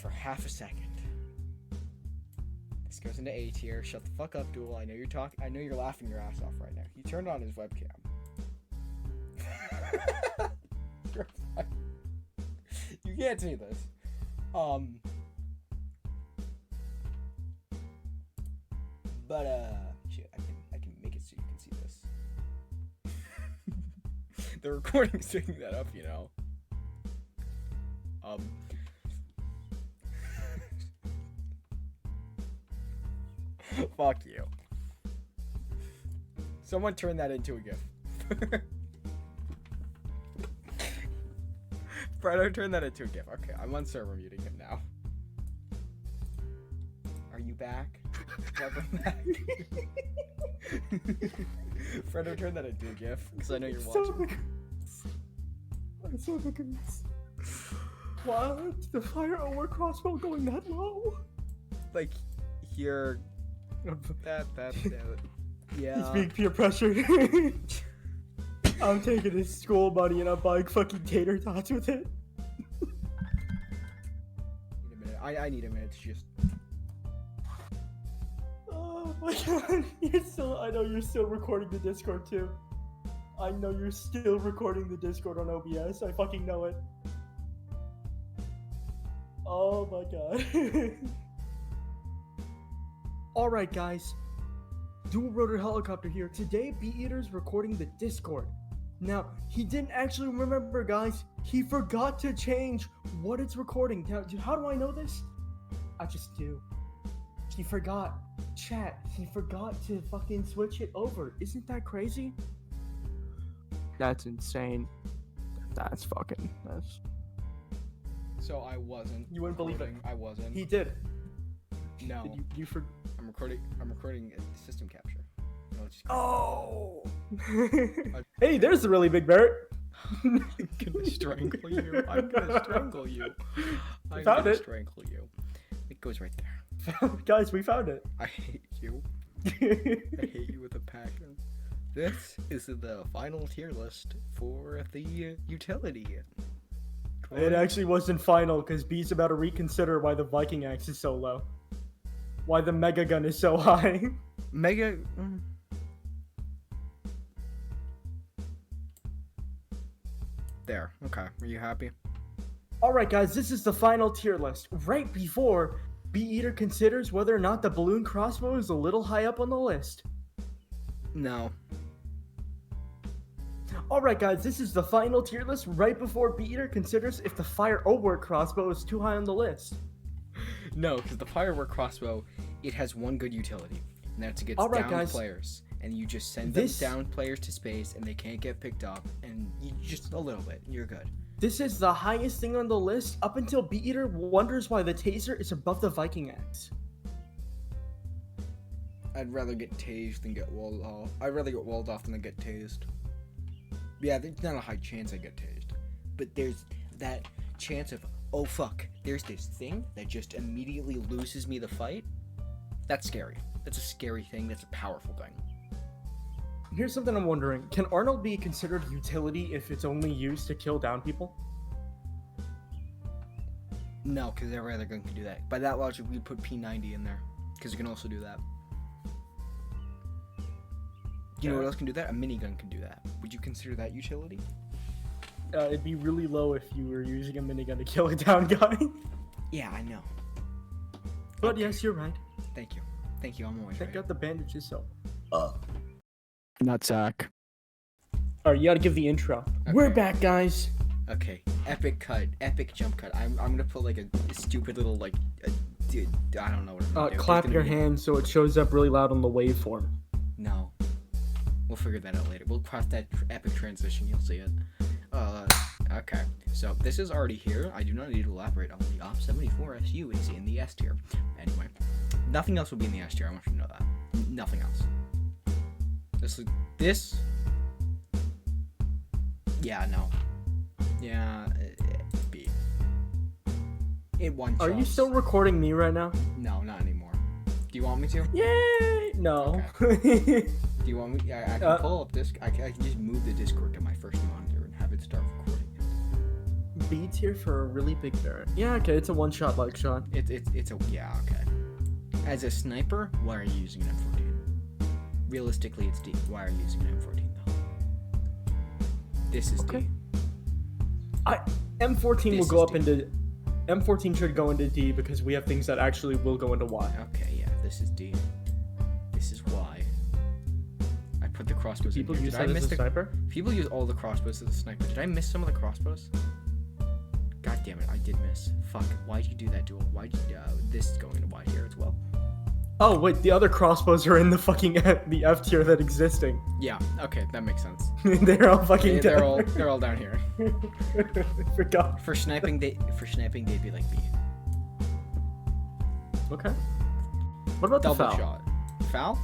for half a second. This goes into A tier. Shut the fuck up, Duel. I know you're talking. I know you're laughing your ass off right now. He turned on his webcam. You're fine. You can't see this. But shit, I can make it so you can see this. The recording's picking that up, you know. Fuck you. Someone turn that into a GIF. Fredo, turn that into a GIF. Okay, I'm on server muting him now. Are you back? Welcome back. Fredo, turn that into a GIF, because I know you're watching. I'm so confused. What? The fire over crossbow going that low? Like, here. That. Yeah. He's being peer pressured. I'm taking his school money and I'm buying fucking tater tots with it. Need a minute. I need a minute to just. Oh my god. I know you're still recording the Discord too. I know you're still recording the Discord on OBS. I fucking know it. Oh my god. Alright guys. Dual rotor helicopter here. Today B-Eater's recording the Discord. Now, he didn't actually remember, guys. He forgot to change what it's recording. Now, how do I know this? I just do. He forgot. Chat, he forgot to fucking switch it over. Isn't that crazy? That's insane. That's. So I wasn't. You wouldn't believe it. recording. I wasn't. He did. No. Did you I'm recording a system capture. No, it's just... Oh! Hey, there's the really big Barrett. I'm gonna strangle you. I'm gonna strangle you. I'm Found gonna it. strangle you. It goes right there. Guys, we found it. I hate you. I hate you with a passion. This is the final tier list for the utility It actually wasn't final because B's about to reconsider why the Viking axe is so low. Why the mega gun is so high. Mega. There. Okay. Are you happy? Alright guys, this is the final tier list. Right before Bee Eater considers whether or not the balloon crossbow is a little high up on the list. No. Alright guys, this is the final tier list right before Bee Eater considers if the fire overwork crossbow is too high on the list. No, because the firework crossbow, it has one good utility, and that's to get Alright, down guys. players. And you just send This- them down players to space, and they can't get picked up, and you just a little bit, and you're good. This is the highest thing on the list up until Bee Eater wonders why the taser is above the Viking axe. I'd rather get tased than get walled off. I'd rather get walled off than get tased. Yeah, there's not a high chance I get tased, but there's that chance of, oh fuck, there's this thing that just immediately loses me the fight. That's scary. That's a scary thing. That's a powerful thing. Here's something I'm wondering. Can Arnold be considered utility if it's only used to kill down people? No, because every other gun can do that. By that logic, we'd put P90 in there, because it can also do that. You know what else can do that? A minigun can do that. Would you consider that utility? It'd be really low if you were using a minigun to kill a down guy. Yeah, I know. But yes, you're right. Thank you. Thank you, I'm always Check right. out the bandages, so. Nutsack. Alright, you gotta give the intro. Okay. We're back, guys. Okay, epic cut, epic jump cut. I'm gonna put like a stupid little like, dude, I don't know what I'm gonna do. It's Clap gonna your be- hands so it shows up really loud on the waveform. No, we'll figure that out later. We'll cross that epic transition. You'll see it. Okay. So this is already here. I do not need to elaborate on the Op 74 SU is in the S tier. Anyway, nothing else will be in the S tier. I want you to know that. Nothing else. This. Yeah. No. Yeah. B. It one. Are you shots. still recording me right now? No, not anymore. Do you want me to? Yay! No. Do you want me? I can pull up this. I can just move the Discord to my first monitor and have it start recording. B tier for a really big barret. Yeah, okay, it's a one-shot like shot. It's a yeah, okay. As a sniper, why are you using an M14? Realistically, it's D. Why are you using an M14 though? This is Okay. D. M14 will This go is up into. M14 should go into D because we have things that actually will go into Y. Okay, yeah, this is D. This is Y. I put the crossbows People in here. use Did I that miss as a the sniper? People use all the crossbows as a sniper. Did I miss some of the crossbows? God damn it, I did miss. Fuck. Why'd you do that, Duel? Why'd you, this is going to Y here as well. Oh wait, the other crossbows are in the fucking the F tier that existing. Yeah, okay, that makes sense. They're all fucking They're down. all down here. I forgot. For sniping, they'd be like B. Okay. What about the Double foul? shot. Foul?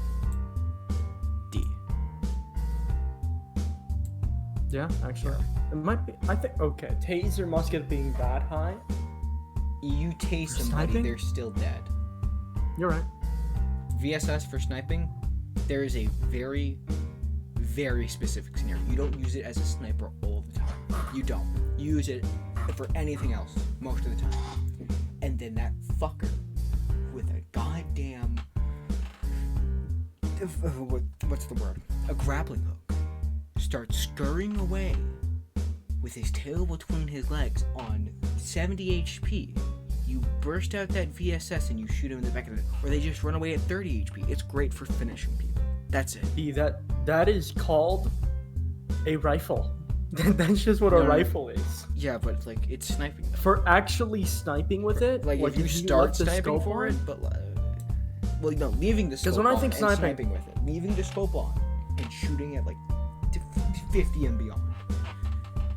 D. Yeah, actually. It might be. I think. Okay, taser musket being that high. You tase For somebody, sniping? they're still dead. You're right. VSS for sniping, there is a very, very specific scenario. You don't use it as a sniper all the time. You don't. You use it for anything else most of the time. And then that fucker with a goddamn what's the word? A grappling hook starts scurrying away with his tail between his legs on 70 HP. You burst out that VSS and you shoot him in the back of the head, or they just run away at 30 HP. It's great for finishing people. That's it. B, that is called a rifle. That's just what No, a no. rifle is. Yeah, but like it's sniping. Though. For actually sniping with it, Like if you let start the sniping scope for on, it, but well, no, leaving the scope 'Cause when I on think and sniping- sniping with it, leaving the scope on and shooting at like 50 and beyond.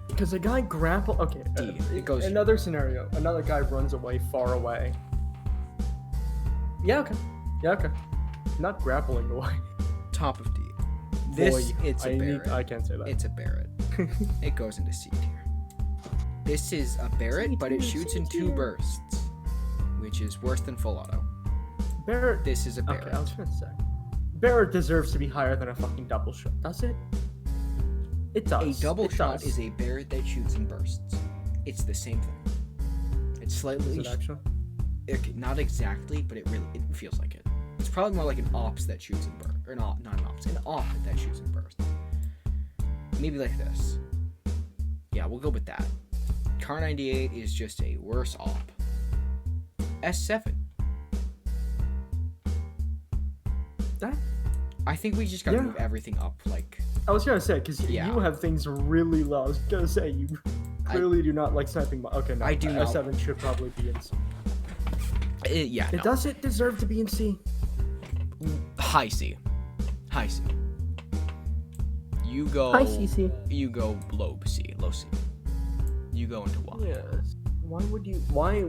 Because a guy grapple. Okay, D, it goes- another scenario. Another guy runs away far away. Yeah, okay. Yeah, okay. Not grappling away. Top of D. This Boy, it's a Barrett. I can't say that. It's a Barrett. It goes into C tier. This is a Barrett, but it shoots in 2 bursts, which is worse than full auto. Barrett. This is a Barrett. Okay, I was gonna say. Barrett deserves to be higher than a fucking double shot. Does it? It does. A double It shot does. is a Barrett that shoots in bursts. It's the same thing. It's Is slightly it actually? not exactly, but it feels like it. It's probably more like an ops that shoots in burst, or not an ops, an op that shoots in burst. Maybe like this. Yeah, we'll go with that. Car 98 is just a worse op. S7. That? I think we just gotta Yeah. move everything up. Like, I was gonna say, because Yeah. you have things really low. I was gonna say, you clearly do not like sniping. Okay, no. I do not. S7 should probably be in C. yeah, no. Does it deserve to be in C? High C. High C. You go. High CC. You go low C. Low C. You go into Y. Yes. Why would you? Why?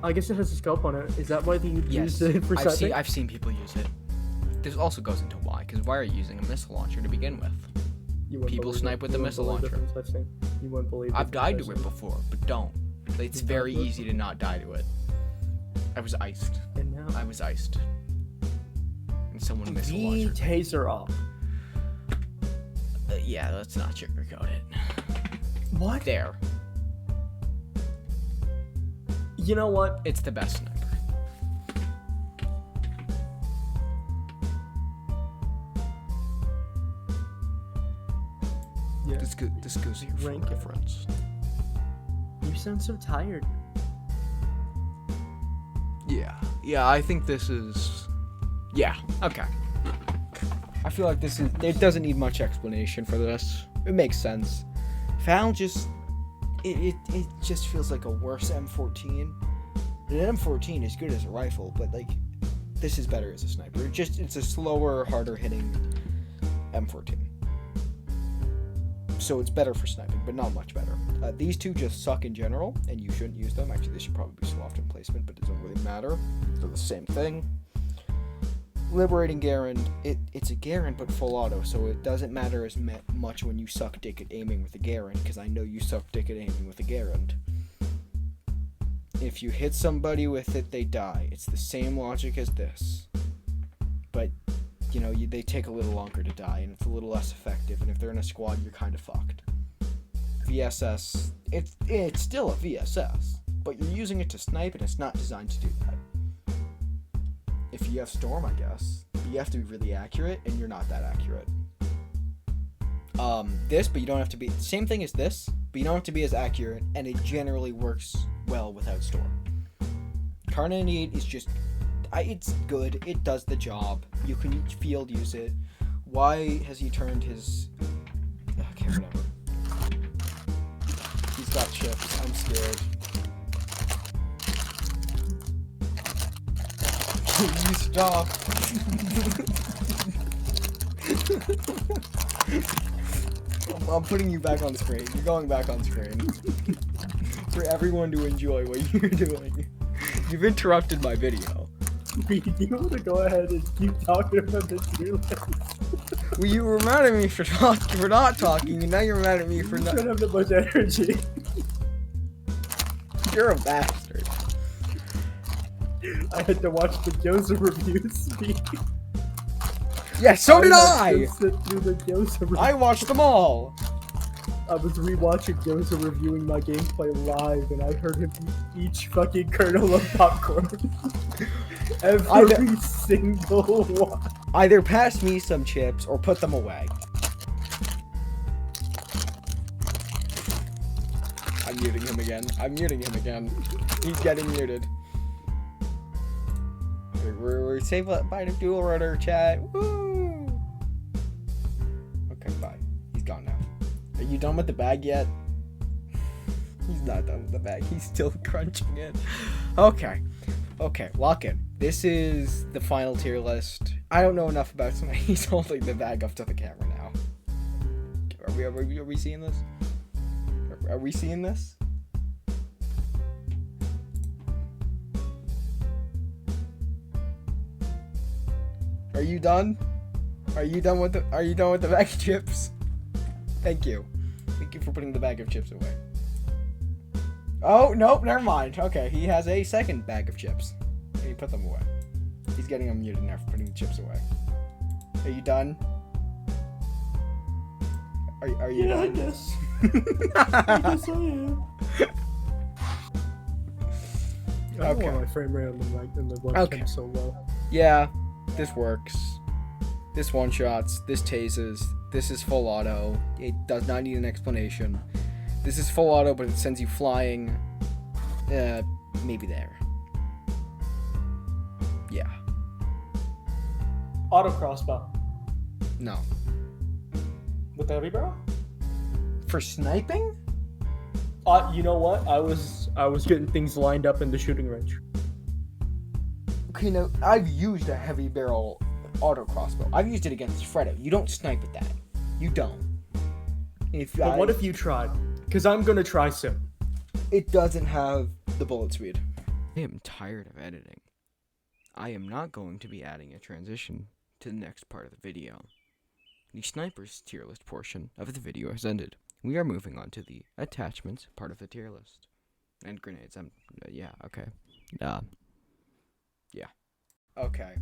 I guess it has a scope on it. Is that why you Yes. use it for sniping? I've seen people use it. This also goes into Y, because why are you using a missile launcher to begin with? You wouldn't people believe snipe it. with You the wouldn't missile believe the launcher. things I've seen. You wouldn't believe. I've the died things to I've it seen. before, but don't. It's You've very died to it? easy to not die to it. I was iced. And now. I was iced. And someone missile The launched. taser off. Yeah, let's not sugarcoat it. What? There. You know what? It's the best sniper. Yeah. This goes here for Rank it. reference. You sound so tired. Yeah, I think this is... Yeah, okay. I feel like this is... It doesn't need much explanation for this. It makes sense. Val just... It just feels like a worse M14. An M14 is good as a rifle, but, like, this is better as a sniper. It's a slower, harder hitting M14. So it's better for sniping, but not much better. These two just suck in general, and you shouldn't use them. Actually, they should probably be swapped in placement, but it doesn't really matter. They're the same thing. Liberating Garand, it's a Garand, but full auto, so it doesn't matter as much when you suck dick at aiming with a Garand, because I know you suck dick at aiming with a Garand. If you hit somebody with it, they die. It's the same logic as this. But, you know, they take a little longer to die, and it's a little less effective, and if they're in a squad, you're kind of fucked. VSS, it's still a VSS, but you're using it to snipe, and it's not designed to do that. If you have Storm, I guess, you have to be really accurate, and you're not that accurate. This, but you don't have to be, same thing as this, but you don't have to be as accurate, and it generally works well without Storm. Car 98 is just, it's good, it does the job, you can field use it. Why has he turned his, okay, whatever. He's got chips, I'm scared. Please stop. I'm putting you back on screen. You're going back on screen. For everyone to enjoy what you're doing. You've interrupted my video. Do you want to go ahead and keep talking about the tier list? Well, you were mad at me for not talking, and now you're mad at me for You not. don't have that much energy. You're a bastard. I had to watch the Joseph reviews speak. Yeah, so did had I! to sit through the Joseph I watched them all! I was rewatching Joseph reviewing my gameplay live, and I heard him eat each fucking kernel of popcorn. Every single one. Either pass me some chips or put them away. I'm muting him again. He's getting muted. We're safe by the dual rotor chat. Woo! Okay, bye. He's gone now. Are you done with the bag yet? He's not done with the bag. He's still crunching it. Okay, lock in. This is the final tier list. I don't know enough about tonight. He's holding the bag up to the camera now. Are we seeing this? Are we seeing this? Are you done? Are you done with the bag of chips? Thank you. Thank you for putting the bag of chips away. Oh, nope, never mind. Okay, he has a second bag of chips. And he put them away. He's getting unmuted now for putting the chips away. Are you done? Are you Yeah, done? I guess. I guess I am. I don't Okay. want my frame rate in the webcam Okay. so low. Yeah, this works. This one-shots, this tases, this is full auto. It does not need an explanation. This is full auto, but it sends you flying. Maybe there. Yeah. Auto crossbow No. with the heavy barrel. For sniping? You know what? I was getting things lined up in the shooting range. Okay, now, I've used a heavy barrel auto crossbow. I've used it against Freddo. You don't snipe with that. You don't. But what if you tried? Because I'm gonna try soon. it doesn't have the bullet speed? I am tired of editing. I am not going to be adding a transition to the next part of the video. The snipers tier list portion of the video has ended. We are moving on to the attachments part of the tier list. And grenades. Yeah, okay. Yeah. Okay.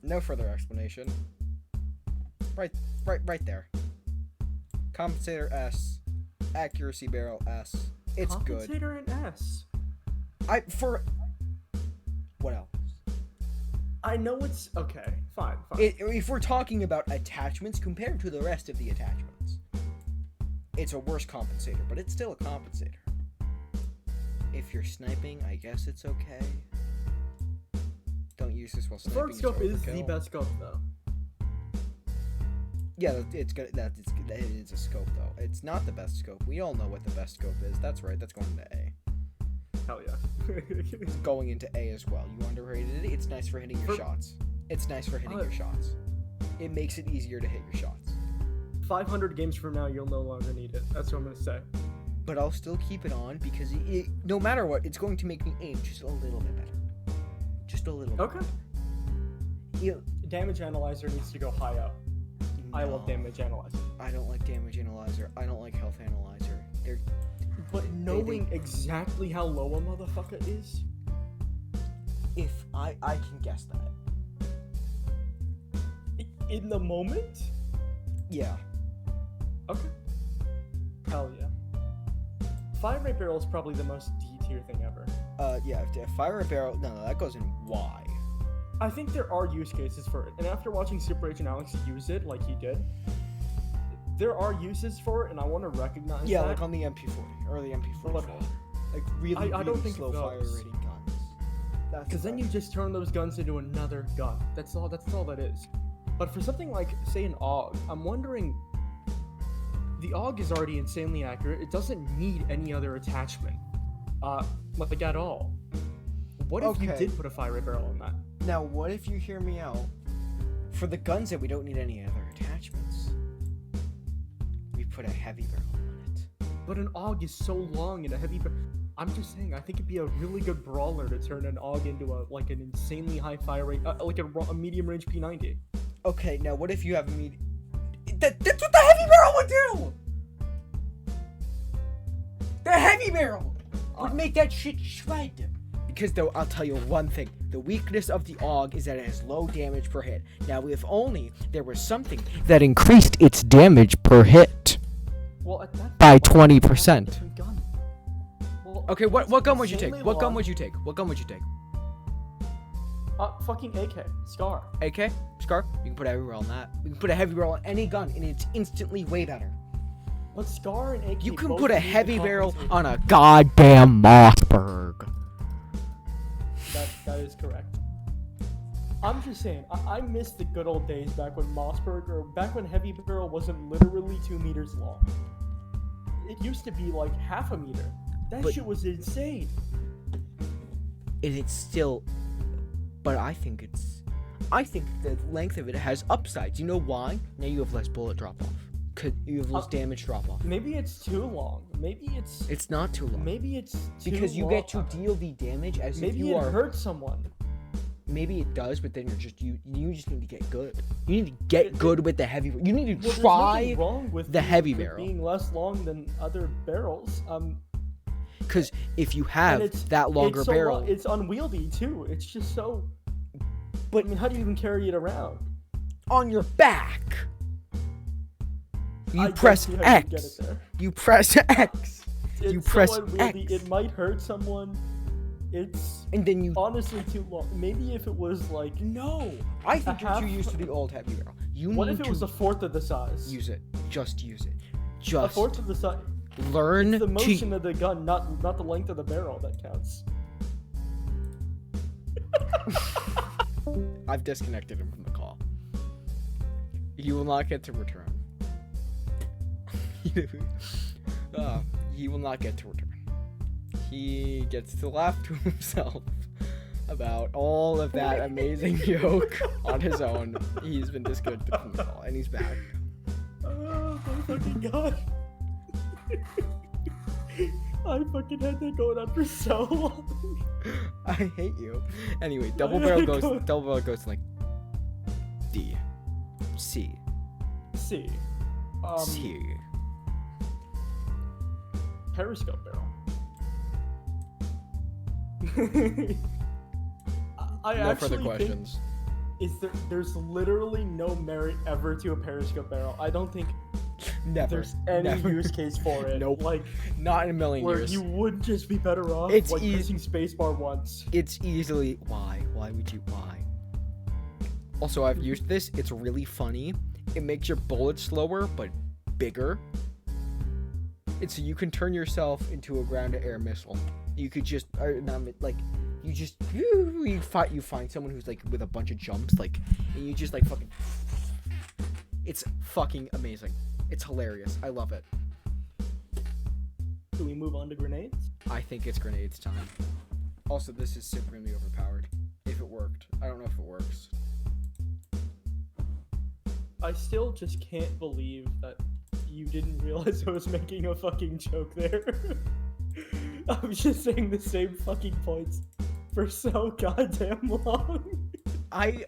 No further explanation. Right there. Compensator S. Accuracy barrel S. It's good. Compensator and S. What else? I know it's okay. Fine. If we're talking about attachments compared to the rest of the attachments, it's a worse compensator, but it's still a compensator. If you're sniping, I guess it's okay. Don't use this while sniping. Third scope it's is the overkill. best scope though. Yeah, it's good. It is a scope though. It's not the best scope. We all know what the best scope is. That's right. That's going into A. Hell yeah. It's going into A as well. You underrated it. It's nice for hitting your shots. It's nice for hitting your shots. It makes it easier to hit your shots. 500 games from now, you'll no longer need it. That's what I'm gonna say. But I'll still keep it on because no matter what, it's going to make me aim just a little bit better. Just a little bit. Okay. Damage analyzer needs to go high up. I love damage analyzer. I don't like damage analyzer. I don't like health analyzer. But knowing exactly how low a motherfucker is, If I can guess that. in the moment. Yeah. Okay. Hell yeah. Fire rate barrel is probably the most D tier thing ever. Yeah. If fire a barrel, no, that goes in Y. I think there are use cases for it, and after watching Super Agent Alex use it like he did, there are uses for it, and I want to recognize Yeah, that. like on the MP40 or the MP44. Look, Like really, I don't really think slow fire those. rating guns. Because then you just turn those guns into another gun. That's all that is. But for something like, say, an AUG, I'm wondering, the AUG is already insanely accurate. It doesn't need any other attachment, like at all. What if you Okay. did put a fire rate barrel on that? Now, what if you hear me out? For the guns that we don't need any other attachments, we put a heavy barrel on it. But an AUG is so long and a heavy. I'm just saying, I think it'd be a really good brawler to turn an AUG into an insanely high fire rate, like a medium range P90. Okay, now what if you have a medium? That's what the heavy barrel would do. The heavy barrel would make that shit shred. Because though, I'll tell you one thing. The weakness of the AUG is that it has low damage per hit. Now, if only there was something that increased its damage per hit Well, at that by point, 20%. gun. Well, Okay, what gun would you take? insanely What gun long. would you take? What gun would you take? Fucking AK, Scar. AK? Scar? You can put a heavy barrel on that. You can put a heavy barrel on any gun, and it's instantly way better. But Scar and AK. You can both put a need to heavy barrel compensate. on a goddamn Mossberg. That is correct. I'm just saying, I miss the good old days back when Mossberg, or back when heavy barrel wasn't literally 2 meters long. It used to be like half a meter. That shit was insane. And it's still, but I think the length of it has upsides. You know why? Now you have less bullet drop off. You have less damage drop off. Maybe it's too long. Maybe It's not too long. Maybe it's too Because you long. get to deal the damage as Maybe if you it are. hurts someone. Maybe it does, but then you just need to get good. You need to get good with the heavy. You need to Well, there's try nothing wrong with the heavy with barrel. being less long than other barrels. Because if you And have that longer it's so barrel, it's unwieldy too. It's just so. But- I mean, how do you even carry it around? on your back, I you don't press see how you get X. it there. You press X. It's You so press unwieldy, X. It might hurt someone. It's And then you honestly too long. Maybe if it was like, no. I think you're too half- used to the old heavy barrel. You what need if it to was a fourth of the size? use it. Just use it. A Just fourth of the size. learn It's the motion to. of the gun, not the length of the barrel that counts. I've disconnected him from the call. He will not get to return. He will not get to return. He gets to laugh to himself about all of that amazing joke on his own. He's been disconnected from the call, and he's back. Oh my fucking god. I fucking had that going on for so long. I hate you. Anyway, double barrel goes to like D, C, C. C. Periscope barrel. I No actually further questions. think there's literally no merit ever to a periscope barrel. I don't think Never. there's any Never. use case for it. Nope. Like Not in a million where years. you would just be better off It's like eas- pressing spacebar once. It's easily why? Why would you? Why? Also, I've used this. It's really funny. It makes your bullets slower but bigger. It's so you can turn yourself into a ground-to-air missile. You could just, or not like, you find someone who's like with a bunch of jumps, like, and you just like fucking. It's fucking amazing. It's hilarious. I love it. Do we move on to grenades? I think it's grenades time. Also, this is supremely overpowered. If it worked, I don't know if it works. I still just can't believe that you didn't realize I was making a fucking joke there. I was just saying the same fucking points for so goddamn long. I'm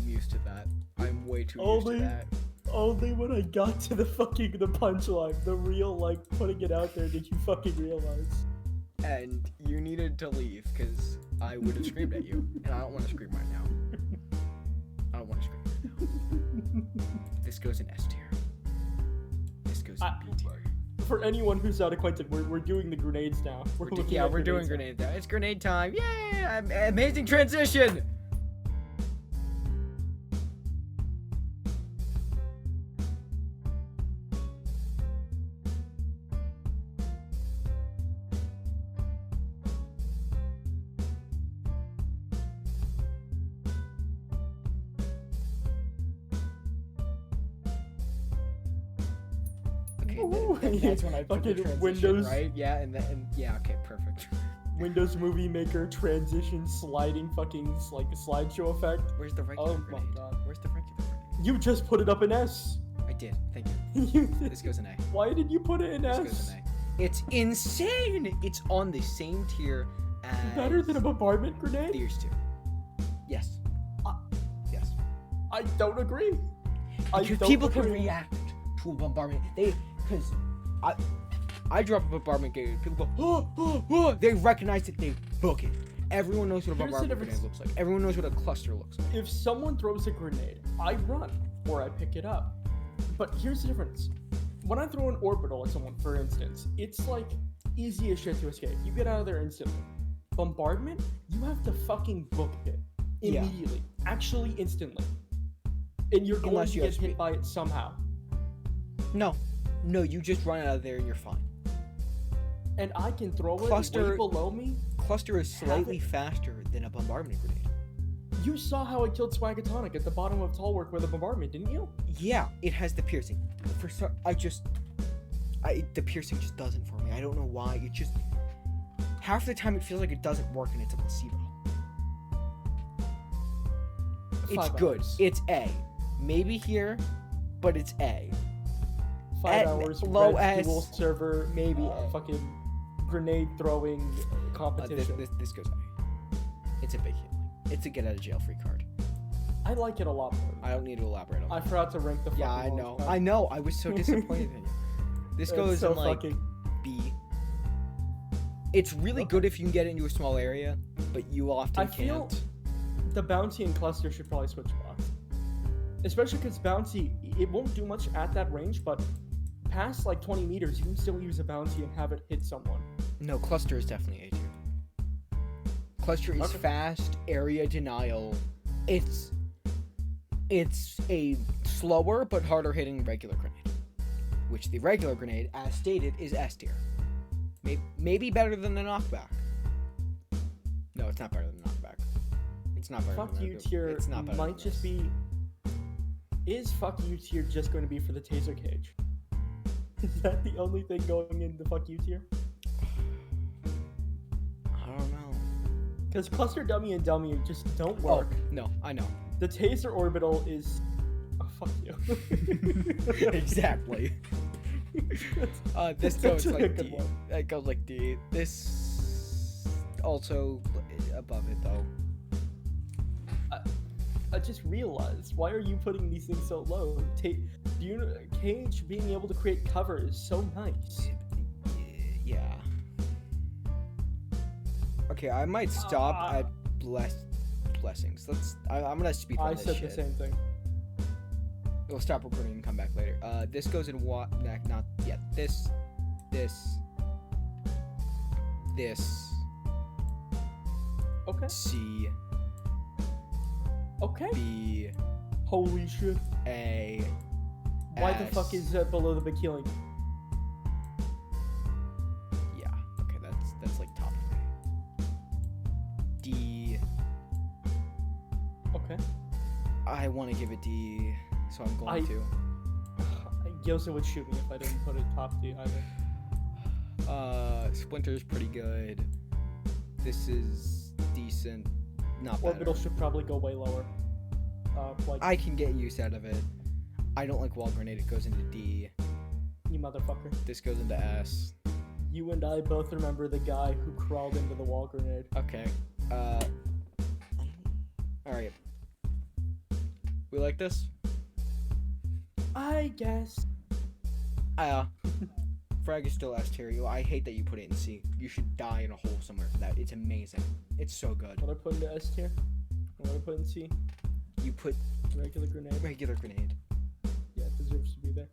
used to that. I'm way too used to that. Only when I got to the punchline, the real like putting it out there, did you fucking realize? And you needed to leave because I would have screamed at you, and I don't want to scream right now. I don't want to scream right now. This goes in S tier. This goes in B tier. For anyone who's not acquainted, we're doing the grenades now. We're doing grenades now. It's grenade time. Yay! Amazing transition. That's when I put the Fucking transition, Windows- right? Yeah, and yeah, okay, perfect. Windows Movie Maker transition sliding fucking like slideshow effect. Where's the regular Oh my grenade? God. Where's the regular grenade? You just put it up in S. I did. Thank you. You did. This goes in A. Why did you put it in This S? goes in A. It's insane. It's on the same tier as Better than a bombardment grenade? Tiers 2. Yes. Yes. I don't agree. Because people can react to a bombardment. Because I drop a bombardment grenade. People go, oh. They recognize it. They book it. Everyone knows what a Here's the bombardment grenade difference. looks like. Everyone knows what a cluster looks like. If someone throws a grenade, I run or I pick it up. But here's the difference. When I throw an orbital at someone, for instance, it's like easy as shit to escape. You get out of there instantly. Bombardment, you have to fucking book it Yeah. immediately. Actually, instantly. And you're going Unless to you get have hit speed. by it somehow. No, you just run out of there and you're fine. And I can throw it Cluster- way below me. Cluster is slightly faster than a bombardment grenade. You saw how I killed Swagatonic at the bottom of Tallwork with a bombardment, didn't you? Yeah, it has the piercing. The piercing just doesn't for me. I don't know why. It just half the time it feels like it doesn't work and it's a placebo. It's 5 good. hours. It's A. Maybe here, but it's A. 5 at hours. low red S, dual server. maybe A. Fucking grenade throwing competition. This goes A. It's a big healing. It's a get out of jail free card. I like it a lot more. I don't need to elaborate on I that. forgot to rank the. Yeah, I fucking know. launch pad. I know. I was so disappointed in you. This It's goes so in like fucking. B. It's really good if you can get into a small area, but you often I feel can't. the bouncy and cluster should probably switch spots. Especially because bouncy, it won't do much at that range, but past like 20 meters, you can still use a bouncy and have it hit someone. No, cluster is definitely A tier. Cluster is Okay. fast, area denial. It's a slower but harder hitting regular grenade, which the regular grenade, as stated, is S tier. Maybe better than the knockback. No, it's not better than knockback. It's not better. Fuck than you the, tier It's not better. might than just this. be. Is fuck you tier just going to be for the taser cage? Is that the only thing going in the fuck you tier? I don't know. Because cluster dummy and dummy just don't Oh work. no, I know. The taser orbital is. Oh, fuck you. Exactly. This That's goes actually a like good D. one. That goes like D. This also above it though. I just realized, why are you putting these things so low? Cage being able to create cover is so nice. Yeah. Okay, I might stop at blessings. I'm gonna speed run I this said shit. the same thing. We'll stop recording and come back later. This goes in what? Not yet. This. Okay. C. Okay. B. Holy shit. A. Why the S. fuck is that below the big healing? Yeah. Okay, that's like top of it. D. Okay. I want to give it D, so I'm going to. Yosa would shoot me if I didn't put it top D either. Splinter's pretty good. This is decent. Not better. Orbital should probably go way lower. I can get use out of it. I don't like wall grenade. It goes into D. You motherfucker. This goes into S. You and I both remember the guy who crawled into the wall grenade. Okay. All right. We like this? I guess. Frag is still S tier. I hate that you put it in C. You should die in a hole somewhere for that. It's amazing. It's so good. What I put into S tier? What I put in C? You put Regular grenade. regular grenade. Yeah, it deserves to be there.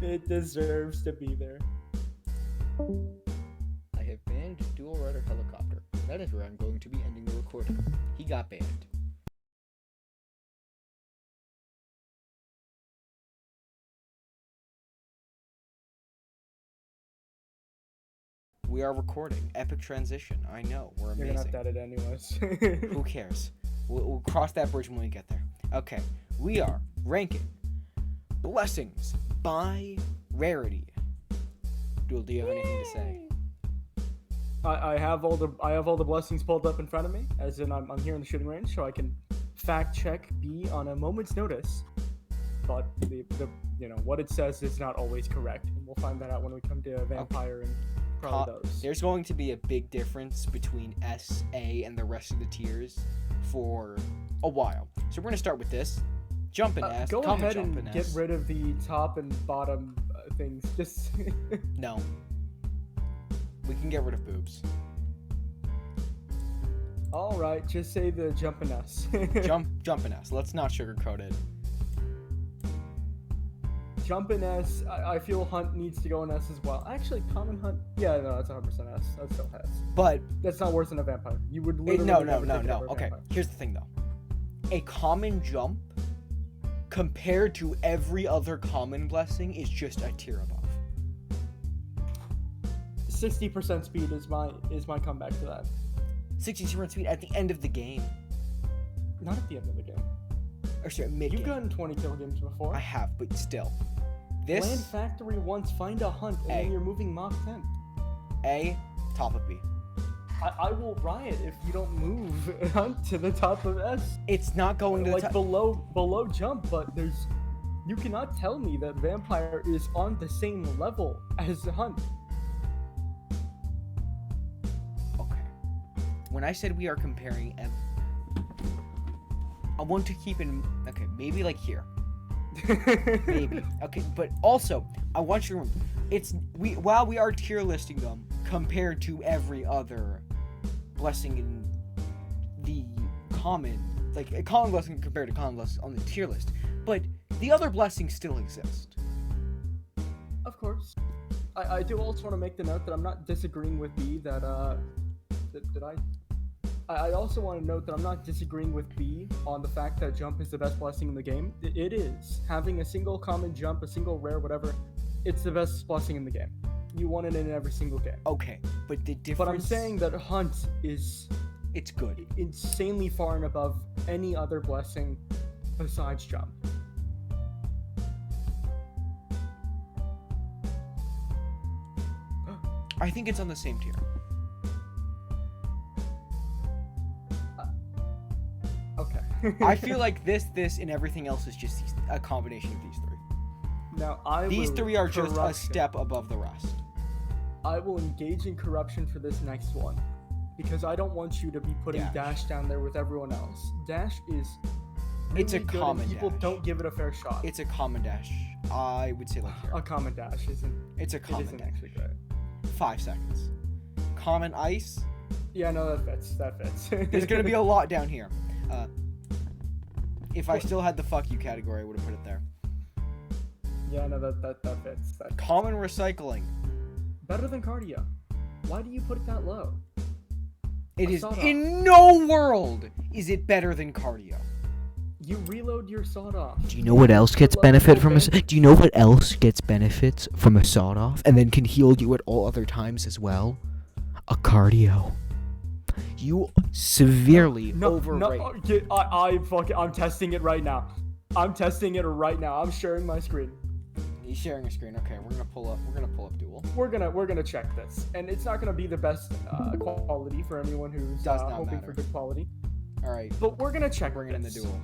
It deserves to be there. I have banned dual rudder helicopter. That is where I'm going to be ending the recording. He got banned. We are recording. Epic transition. I know. We're You're amazing. gonna have to edit anyways. Who cares? We'll cross that bridge when we get there. Okay. We are ranking blessings by rarity. Duel, do you have anything to say? I have all the blessings pulled up in front of me, as in I'm here in the shooting range, so I can fact check B on a moment's notice. But the what it says is not always correct, and we'll find that out when we come to Vampire and probably those. There's going to be a big difference between S, A, and the rest of the tiers for a while. So we're going to start with this. Jump in S. Go common ahead jump and in get S. rid of the top and bottom things. Just No. We can get rid of boobs. all right. Just say the jump in S. Jump in S. Let's not sugarcoat it. Jump in S. I feel Hunt needs to go in S as well. Actually, Common Hunt. Yeah, no, that's 100% S. That's still S. But That's not worse than a vampire. You would literally no. never take it over a Okay, vampire. here's the thing though. A common jump compared to every other common blessing is just a tier above. 60% speed is my comeback to that. 60% speed at the end of the game. Not at the end of the game. Or sorry, mid You've game. gotten 20 kill games before. I have, but still. Land This Factory once, find a Hunt, and then A. you're moving Mach 10. A, top of B. I will riot if you don't move Hunt to the top of S. It's not going to the Like top. below jump, but you cannot tell me that Vampire is on the same level as Hunt. Okay. When I said we are comparing, I want to keep in. Okay, maybe like here. Maybe. Okay, but also I want you to remember, while we are tier listing them compared to every other blessing in the common, like a common blessing compared to common blessing on the tier list, but the other blessings still exist. Of course. I do also want to make the note that I'm not disagreeing with B that Did I also want to note that I'm not disagreeing with B on the fact that jump is the best blessing in the game. It is. Having a single common jump, a single rare, whatever, it's the best blessing in the game. You want it in every single game. Okay, but the difference... But I'm saying that hunt is... It's good. Insanely far and above any other blessing besides jump. I think it's on the same tier. Okay. I feel like this, and everything else is just a combination of these three. Now, These three are just a step above the rest. I will engage in corruption for this next one, because I don't want you to be putting Dash down there with everyone else. Dash is really it's a good common and people dash. don't give it a fair shot. It's a common dash. I would say like here. A common dash isn't. It's a It common isn't dash. actually great. 5 seconds. Common ice. Yeah, no, that fits. That fits. There's gonna be a lot down here. If I still had the fuck you category, I would have put it there. Yeah, no, that fits. That fits. Common recycling. Better than cardio. Why do you put it that low? It A is sawed-off. in no world is it better than cardio. You reload your sawed off. Do you know what else gets benefit from a? Do you know what else gets benefits from a sawed off, and then can heal you at all other times as well? A cardio. You severely overrate. I'm testing it right now. I'm sharing my screen. He's sharing a screen. Okay, we're gonna pull up duel. We're gonna check this, and it's not gonna be the best quality for anyone who's Does not hoping matter. for good quality. All right, But we're gonna check. bring it in the duel.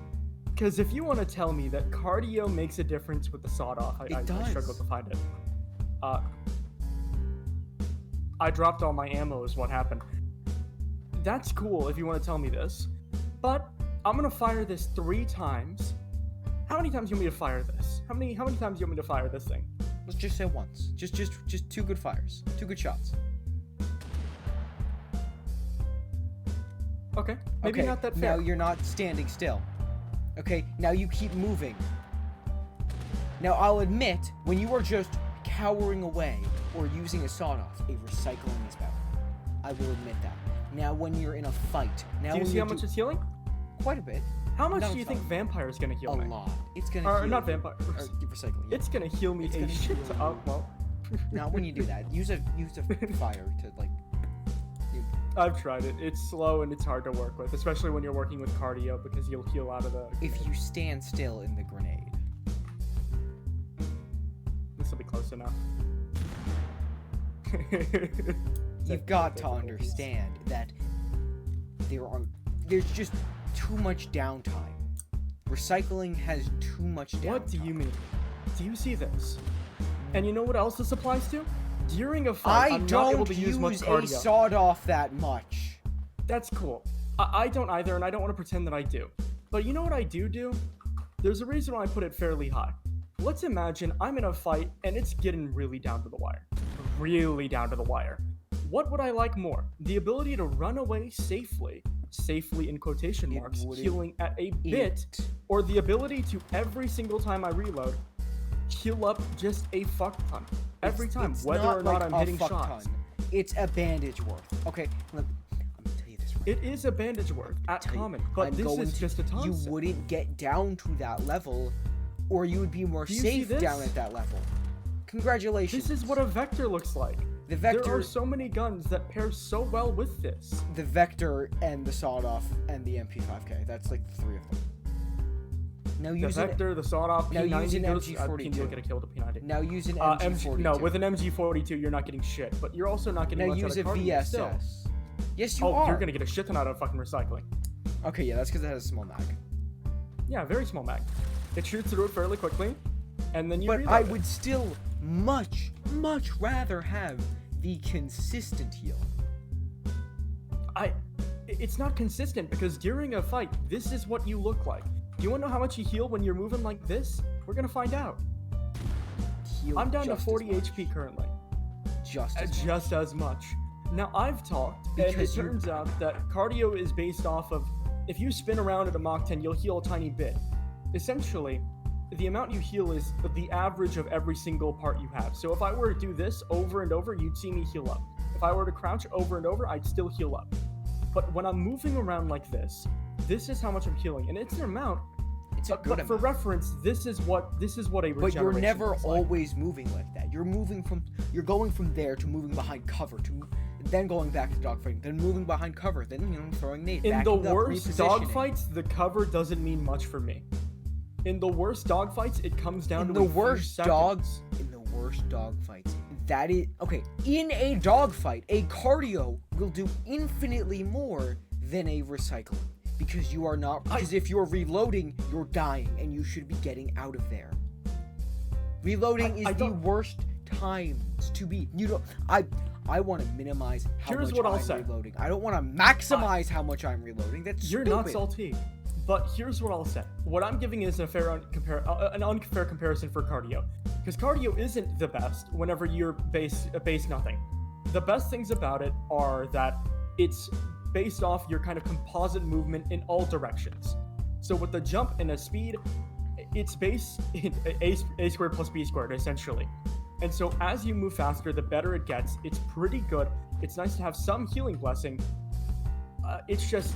Because if you want to tell me that cardio makes a difference with the sawed off, I does. struggle to find it. I dropped all my ammo is what happened. That's cool if you want to tell me this, but I'm gonna fire this 3 times. How many times do you want me to fire this? How many times do you want me to fire this thing? Let's just say once. Just 2 good fires. 2 good shots. Okay, maybe Okay, not that fair. Now you're not standing still. Okay, now you keep moving. Now I'll admit, when you are just cowering away or using a sawed-off, a recycling is better. I will admit that. Now when you're in a fight, now Do you when see you're how much it's healing? quite a bit. How much Not do you a think ton. vampire is gonna heal A me? lot. It's gonna Or heal not you. vampire. Or recycling. Yeah. It's gonna heal me It's a gonna shit. heal Oh you. well. Not when you do that. Use a fire to like. I've tried it. It's slow and it's hard to work with, especially when you're working with cardio because you'll heal out of the. If you stand still in the grenade. This will be close enough. You've got to understand that there's just too much downtime. Recycling has too much downtime. What do you mean? Do you see this? And you know what else this applies to? During a fight, I I'm not able don't to use much use a cardio. sawed off that much. That's cool. I don't either, and I don't want to pretend that I do. But you know what I do? There's a reason why I put it fairly high. Let's imagine I'm in a fight and it's getting really down to the wire. Really down to the wire. What would I like more? The ability to run away safely in quotation It marks, wouldn't- healing at a bit, or the ability to every single time I reload, heal up just a fuck ton. Every time, It's whether or not like I'm a hitting fuck shots. ton. It's a bandage worth. Okay, I'm gonna tell you this right It is a bandage worth at tell you, common, but I'm this going is to- just a ton. You wouldn't get down to that level, or you would be more Do you see safe this? down at that level. Congratulations. This is what a vector looks like. the There vector, are so many guns that pair so well with this. the vector, and the sawed off, and the MP5K. That's like the 3 of them. Now The use an vector, the sawed-off now P90 use an goes. MG42. You'll get a kill to P90. now use an MG, MG42. no, with an MG42, you're not getting shit, but you're also not getting now much use out a of cardio still. VSS. Yes, you Oh, are. you're gonna get a shit ton out of fucking recycling. Okay, yeah, that's because it has a small mag. Yeah, very small mag. It shoots through it fairly quickly, and then you But reload I it. would still much rather have the consistent heal. It's not consistent because during a fight, this is what you look like. Do you want to know how much you heal when you're moving like this? We're gonna find out. Heal I'm down to just as 40 much. HP currently. Just as much. Just as much. Now I've talked, and it Because you- turns out that cardio is based off of if you spin around at a Mach 10, you'll heal a tiny bit. Essentially, the amount you heal is the average of every single part you have. So if I were to do this over and over, you'd see me heal up. If If I were to crouch over and over, I'd still heal up. But when I'm moving around like this is how much I'm healing, and it's an amount. It's a good But for amount. reference, this is what a regeneration But you're never looks like. always moving like that. You're going from there to moving behind cover to then going back to dogfighting, then moving behind cover, then throwing nades. In the backing up, worst repositioning. dogfights, the cover doesn't mean much for me. In the worst dogfights, it comes down In to the a few worst seconds. in the worst dogfights, that is okay. In a dogfight, a cardio will do infinitely more than a recycling because you are not. Because if you're reloading, you're dying, and you should be getting out of there. Reloading is the worst times to be. You don't. I want to minimize how Here's much what I'll I'm say. reloading. I don't want to maximize how much I'm reloading. That's You're stupid. not salty. But here's what I'll say. What I'm giving is an unfair comparison for cardio. Because cardio isn't the best whenever you're base nothing. The best things about it are that it's based off your kind of composite movement in all directions. So with the jump and a speed, it's based in a squared plus b squared, essentially. And so as you move faster, the better it gets. It's pretty good. It's nice to have some healing blessing. It's just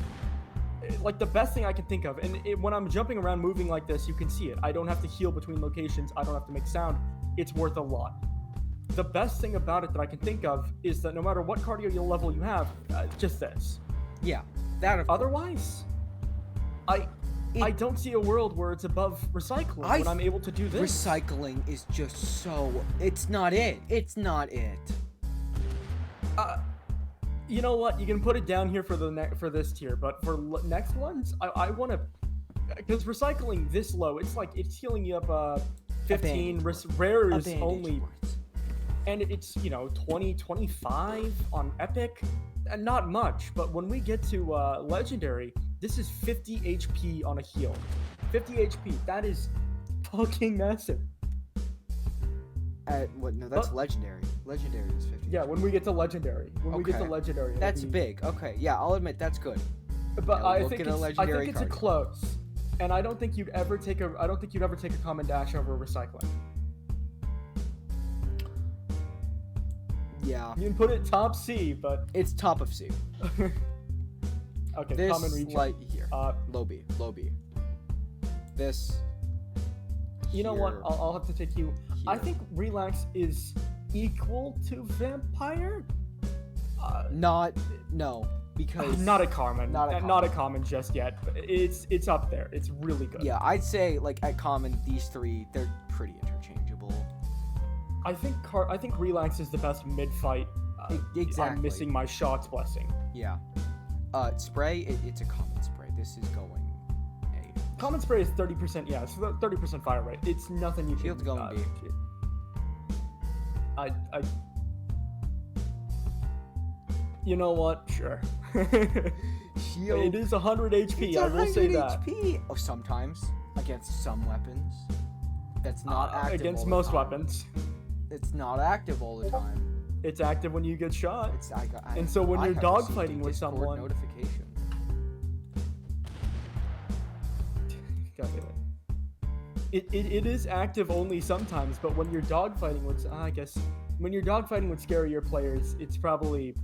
like the best thing I can think of. And when I'm jumping around moving like this, you can see it. I don't have to heal between locations. I don't have to make sound. It's worth a lot. The best thing about it that I can think of is that no matter what cardio level you have, just this. Yeah, that. Otherwise, I don't see a world where it's above recycling when I'm able to do this. Recycling is just so. It's not it. It's not it. You know what? You can put it down here for for this tier, but for next ones, I want to, because recycling this low, it's healing you up 15. Rare is only, and it's 20, 25 on epic, and not much. But when we get to legendary, this is 50 HP on a heal. 50 HP. That is fucking massive. No, that's legendary. Legendary is 50. Yeah, when we get to legendary. We get to Okay. legendary. That's big. Okay, yeah, I'll admit that's good. But Now, I look think at it's a legendary a card. close. And I don't think you'd ever take a common dash over recycling. Yeah, You can put it top C, but it's top of C. okay, This common region. like here, Uh, low B. This. you know what? here, I'll have to take you. I here. think relax is equal to vampire. No, because Not a common. Not a Not a common just yet. But it's up there. It's really good. Yeah, I'd say like at common these three they're pretty interchangeable. I think relax is the best mid fight. Exactly. I'm missing my shots blessing. Yeah. Spray it's a common spray. This is going A. Common spray is 30%. Yeah, it's 30% fire rate. It's nothing you Shield's can. going B. I. You know what? Sure. Shield. It is 100 HP. It's I will say 100 that. HP. Oh, sometimes against some weapons. That's not active Against all the most time. weapons. It's not active all the time. It's active when you get shot. And so when I you're have received a dogfighting with Discord someone- notification. God damn it. It is active only sometimes, but when you're dogfighting with, I guess, when you're dogfighting with scarier players, it's probably,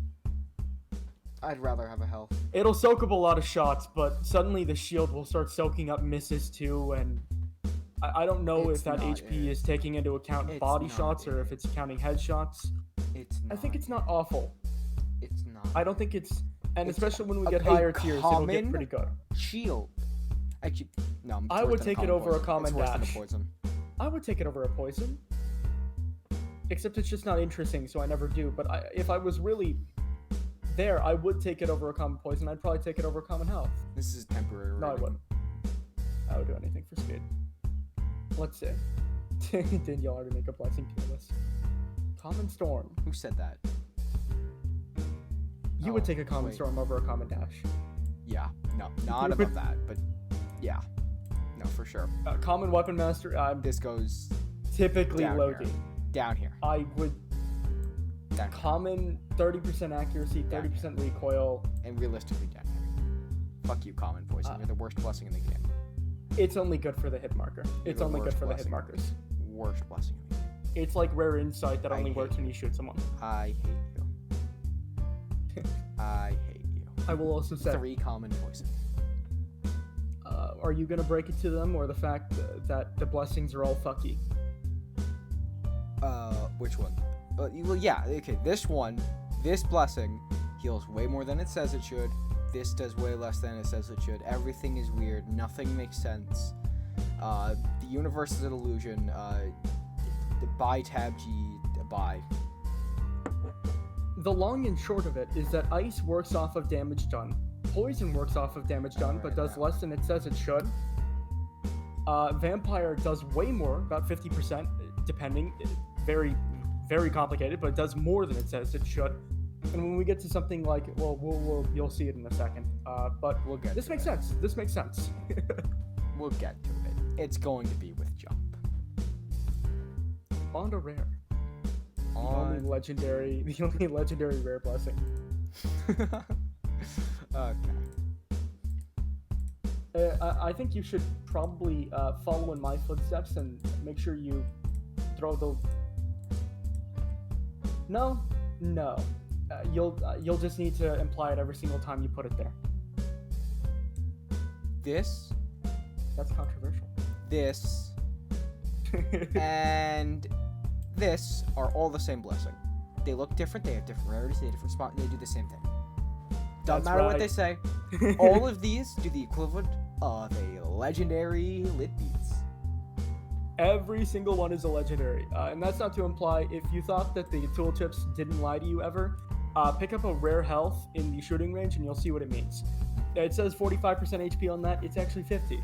I'd rather have a health. it'll soak up a lot of shots, but suddenly the shield will start soaking up misses too, and I don't know It's if that not HP it. is taking into account It's body not shots or it. if it's counting headshots. It's not. I think it's not awful. It's not. I don't think it's, and It's especially when we a get higher tiers, it'll common get pretty good. Shield. Actually, no. It's I worse would than take it common over a poison. common It's worse than dash. a poison. I would take it over a poison. Except it's just not interesting, so I never do. But if I was really there, I would take it over a common poison. I'd probably take it over a common health. This is temporary. No, I rating. wouldn't. I would do anything for speed. Let's see. Didn't y'all already make a blessing tier list? Common storm. Who said that? You would Oh, take a common wait. storm over a common dash. Yeah. No, not above that, but yeah. No, for sure. Common weapon master. I'm This goes typically down low here. D. down here. I would Down here. common 30% accuracy, Down 30% recoil. And realistically down here. Fuck you, common poison. You're the worst blessing in the game. It's only good for the hit marker. You're It's the only good worst for the hit blessing. markers. Worst blessing in the game. It's like rare insight that I only hate works when you. you shoot someone. I hate you. I hate you. I will also say, 3 common poison. are you gonna break it to them, or the fact that the blessings are all fucky? Which one? Well, yeah, okay, this blessing heals way more than it says it should. This does way less than it says it should. Everything is weird. Nothing makes sense. The universe is an illusion. Buy TABG, buy. The long and short of it is that ice works off of damage done. Poison works off of damage done, but does less than it says it should. Vampire does way more, about 50%, depending. Very, very complicated, but it does more than it says it should. And when we get to something like, well, you'll see it in a second. But We'll get this to makes it. sense. This makes sense. We'll get to it. It's going to be with jump. On to rare. The only legendary rare blessing. Okay. I think you should probably follow in my footsteps and make sure you throw the. No. You'll just need to imply it every single time you put it there. This, That's controversial. this, and this are all the same blessing. They look different. They have different rarities. They have different spot. They do the same thing. Doesn't That's matter what right. they say. All of these do the equivalent of a legendary lit beats. Every single one is a legendary, and that's not to imply if you thought that the tooltips didn't lie to you ever. Pick up a rare health in the shooting range, and you'll see what it means. It says 45% HP on that. It's actually 50.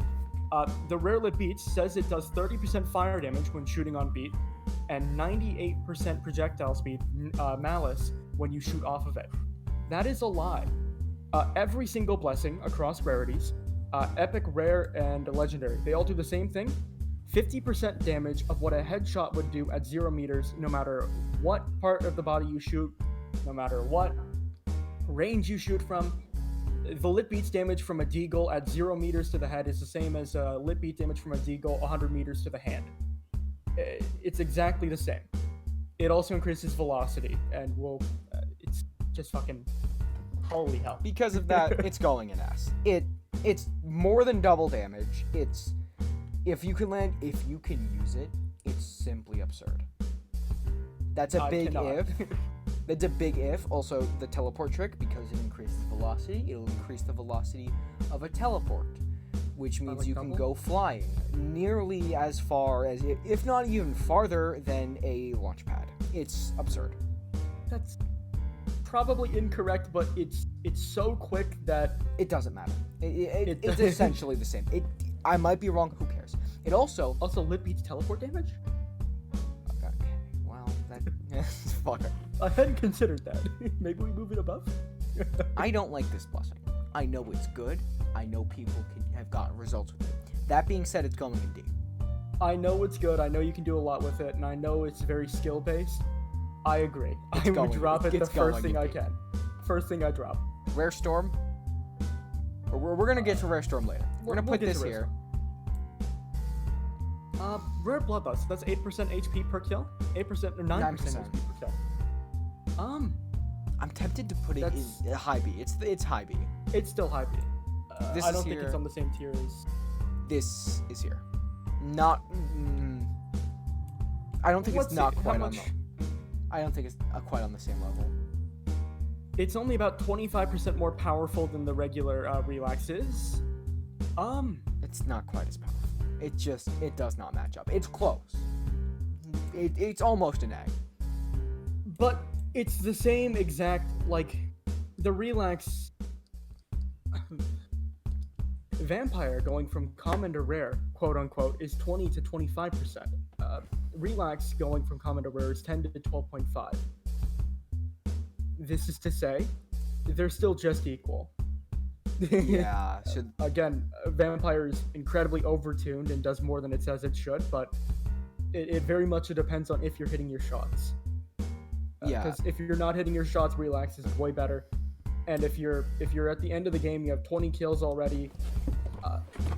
The rare lit beats says it does 30% fire damage when shooting on beat, and 98% projectile speed, malice, when you shoot off of it. That is a lie. Every single blessing across rarities, epic, rare, and legendary, they all do the same thing. 50% damage of what a headshot would do at 0 meters, no matter what part of the body you shoot, no matter what range you shoot from. The lit beats damage from a deagle at 0 meters to the head is the same as lit beat damage from a deagle 100 meters to the hand. It's exactly the same. It also increases velocity, and it's just fucking holy hell. Because of that, it's going in S. It's more than double damage. It's if you can use it, it's simply absurd. That's a big if. That's a big if. Also, the teleport trick, because it increases velocity, it'll increase the velocity of a teleport, which means you can go flying nearly as far as, if not even farther than a launch pad. It's absurd. That's probably incorrect, but it's so quick that It doesn't matter. It's essentially the same. I might be wrong. Who cares? It also lit beats teleport damage. Okay. Well, that fuck it. I hadn't considered that. Maybe we move it above. I don't like this blessing. I know it's good. I know people have gotten results with it. That being said, it's going in D. I know it's good. I know you can do a lot with it, and I know it's very skill based. I agree. I would drop it the first thing I can. First thing I drop. Rare Storm. We're gonna get to Rare Storm later. We're gonna put this here. Rare Bloodlust. That's 8% HP per kill. 8% or 9% 9%. HP per kill. I'm tempted to put it in high B. It's high B. It's still high B. This I is don't think here. it's on the same tier as. This is here. Not. I don't think Let's it's not see, how quite on much- the. I don't think it's quite on the same level. It's only about 25% more powerful than the regular Relax is. It's not quite as powerful. It does not match up. It's close. It's almost an A. But it's the same exact, like, the Relax Vampire going from common to rare, quote unquote, is 20 to 25%. Relax going from common to rare is 10 to 12.5. This is to say, they're still just equal. Yeah. So Again, Vampire is incredibly overtuned and does more than it says it should, but it very much depends on if you're hitting your shots. Yeah. Because if you're not hitting your shots, Relax is way better. And if you're at the end of the game, you have 20 kills already,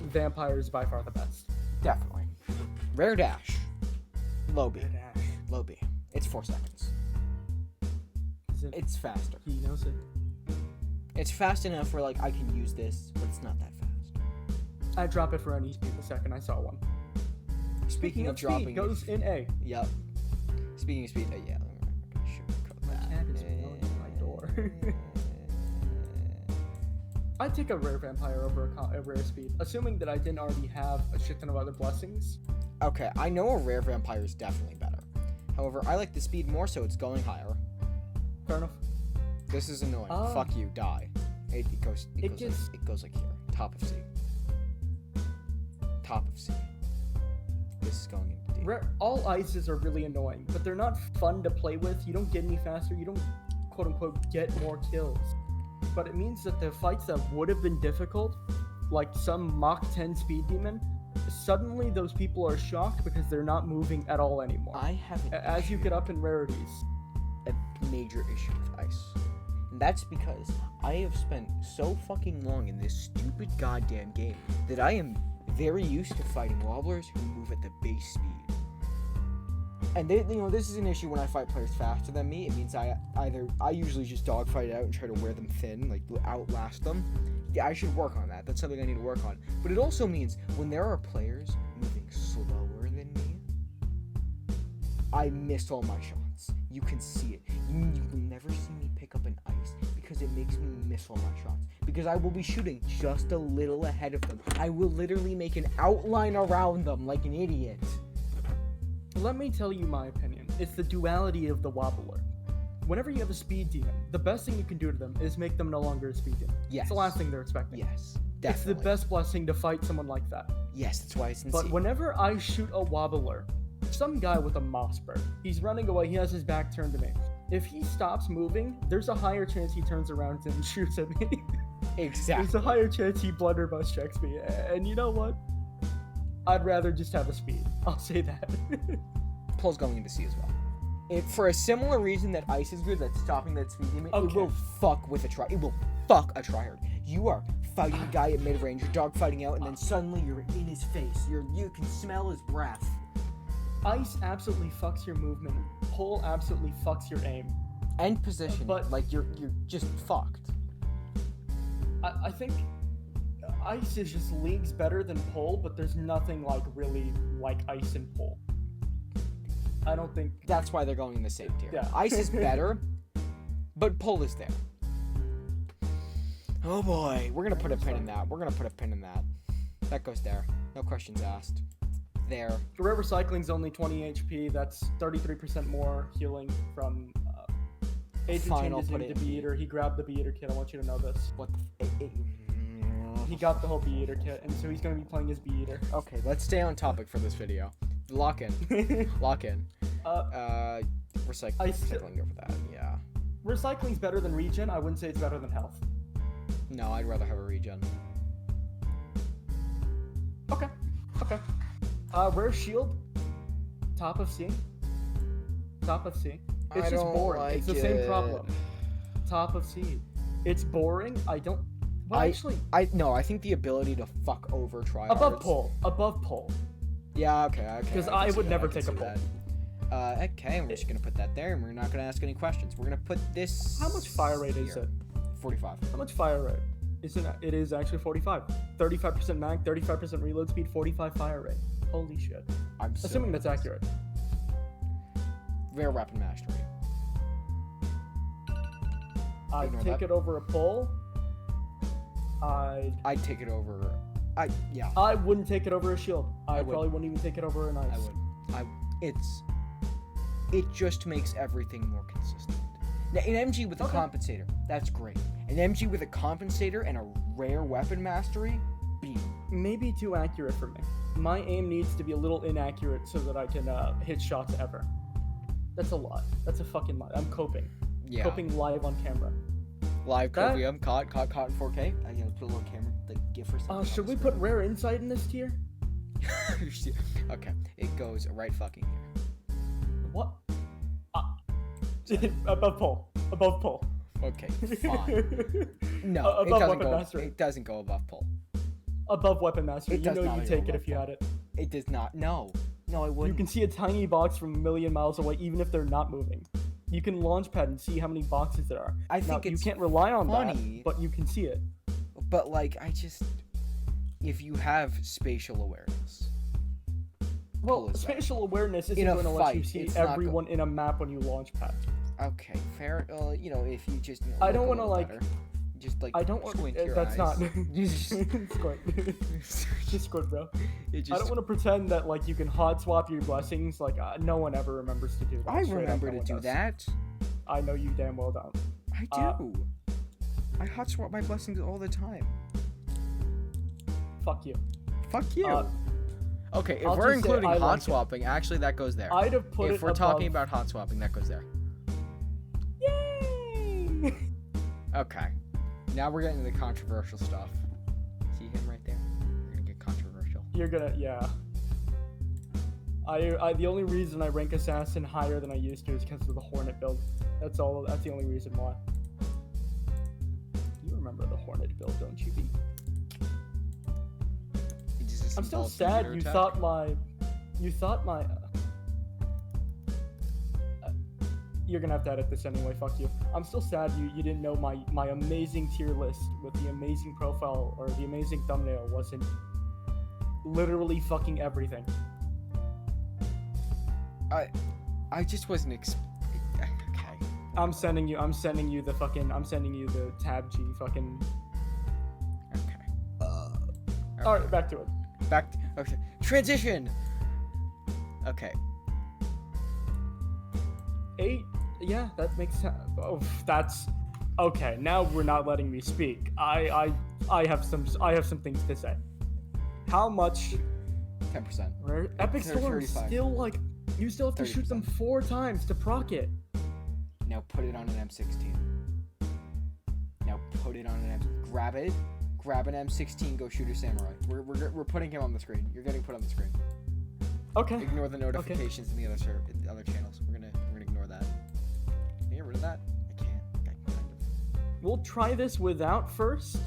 Vampire is by far the best. definitely. Rare Dash. Low B. Rare Dash. Low B. It's 4 seconds. Is it? It's faster. He knows it. It's fast enough where like I can use this, but it's not that fast. I'd drop it for any speed the second I saw one. Speaking of dropping, speed, goes in A. Yep. Speaking of speed, yeah. My cat is blowing at my door. I'd take a rare vampire over a rare speed, assuming that I didn't already have a shit ton of other blessings. Okay, I know a rare vampire is definitely better. However, I like the speed more, so it's going higher. Fair enough. This is annoying. Fuck you, die. It goes like here. Top of C. Top of C. This is going into D. All ices are really annoying, but they're not fun to play with. You don't get any faster. You don't, quote unquote, get more kills. But it means that the fights that would have been difficult, like some Mach 10 speed demon, suddenly those people are shocked because they're not moving at all anymore. I have as you get up in rarities. A major issue with ice. And that's because I have spent so fucking long in this stupid goddamn game that I am very used to fighting wobblers who move at the base speed. And this is an issue when I fight players faster than me. It means I usually just dogfight it out and try to wear them thin, like outlast them. Yeah, I should work on that. That's something I need to work on. But it also means when there are players moving slower than me, I miss all my shots. You can see it. You will never see me pick up an ice because it makes me miss all my shots. Because I will be shooting just a little ahead of them. I will literally make an outline around them like an idiot. Let me tell you my opinion. It's the duality of the wobbler. Whenever you have a speed demon, the best thing you can do to them is make them no longer a speed demon. Yes. It's the last thing they're expecting. Yes, definitely. It's the best blessing to fight someone like that. Yes, that's why it's But whenever I shoot a wobbler, some guy with a Mossberg, he's running away, he has his back turned to me. If he stops moving, there's a higher chance he turns around and shoots at me. Exactly. There's a higher chance he blunderbuss checks me. And you know what? I'd rather just have a speed. I'll say that. Pull's going into C as well. For a similar reason that ice is good, that's stopping that speed demon, it will fuck with a try. It will fuck a tryhard. You are fighting a guy at mid range, you're dogfighting out, and then suddenly you're in his face. You can smell his breath. Ice absolutely fucks your movement. Pull absolutely fucks your aim. And position. But like you're just fucked. I think ice is just leagues better than pull, but there's nothing like really like ice and pull. I don't think that's why they're going in the same tier. Yeah. Ice is better, but pull is there. Oh boy, we're gonna put a pin in that. That goes there. No questions asked. There. Rare Recycling's only 20 HP. That's 33% more healing from Agent Final changes into Bee-Eater. He grabbed the Bee-Eater kit. I want you to know this. What He got the whole Bee-Eater kit, and so he's gonna be playing his Bee-Eater. Okay, let's stay on topic for this video. Lock in. Lock in. Recycling over that, yeah. Recycling's better than regen. I wouldn't say it's better than health. No, I'd rather have a regen. Okay. Rare shield. Top of C. It's just boring. It's the same problem. Top of C. It's boring. I don't. Well, I think the ability to fuck over tryhards. Above pull. Yeah, okay. Because I would never take a pull. Okay, we're just gonna put that there, and we're not gonna ask any questions. We're gonna put this. How much fire rate is it? 45. How much fire rate? It is actually 45. 35% mag, 35% reload speed, 45 fire rate. Holy shit. I'm assuming that's accurate. Rare weapon mastery. I'd take it over a pull. I'd take it over. Yeah. I wouldn't take it over a shield. I probably wouldn't even take it over an ice. I would. It just makes everything more consistent. Now, an MG with a compensator, that's great. An MG with a compensator and a rare weapon mastery, beat. Maybe too accurate for me. My aim needs to be a little inaccurate so that I can hit shots ever. That's a lot. That's a fucking lot. I'm coping. Yeah. Coping live on camera. Live copium, caught in 4K. I'm gonna put a little camera, the GIF or something. Should we put rare insight in this tier? Okay, it goes right fucking here. What? Above pull. Okay, fine. No, it doesn't go above pull. Above weapon mastery. You know you take it if you had it. It does not. No, I wouldn't. You can see a tiny box from a million miles away, even if they're not moving. You can launchpad and see how many boxes there are. I think you it's can't rely on funny. that, but you can see it. But like, if you have spatial awareness. Well, Cool as that. spatial awareness isn't In a going to let you fight, see it's not everyone in a map when you launchpad. Okay, fair. If you just. I don't want to like. Just like. I don't want. squint your That's eyes. not. Just- Squint. Just squint, bro. it just, I don't want to pretend that like you can hot swap your blessings. Like no one ever remembers to do that. I Straight up, remember no to one do does. that. I know you damn well don't. I do. I hot swap my blessings all the time. Fuck you. Fuck you. Okay, if I'll we're just say including I hot like it. swapping, actually that goes there. I'd have put it If we're talking above- about hot swapping, that goes there. Yay! Okay. Now we're getting to the controversial stuff. See him right there? We're gonna get controversial. You're gonna, yeah. I the only reason I rank assassin higher than I used to is because of the Hornet build. That's all. That's the only reason why. You remember the Hornet build, don't you? B? I'm still sad. You thought my. You're gonna have to edit this anyway. Fuck you. I'm still sad you didn't know my amazing tier list with the amazing profile or the amazing thumbnail wasn't literally fucking everything. I just wasn't okay. I'm sending you the TABG fucking. Okay. All right, back to it. Okay. Transition. Okay. 8. Yeah, that makes sense. Oh, that's okay. Now we're not letting me speak. I have some things to say. How much? 10%. Epic Storm 35. still like you still have to shoot them 4 times to proc it. Now put it on an M16. Now put it on an M. Grab it. Grab an M16. Go shoot a samurai. We're putting him on the screen. You're getting put on the screen. Okay. Ignore the notifications in the other channels. We're gonna ignore that. Can you get rid of that? I can't. Kind of. We'll try this without first.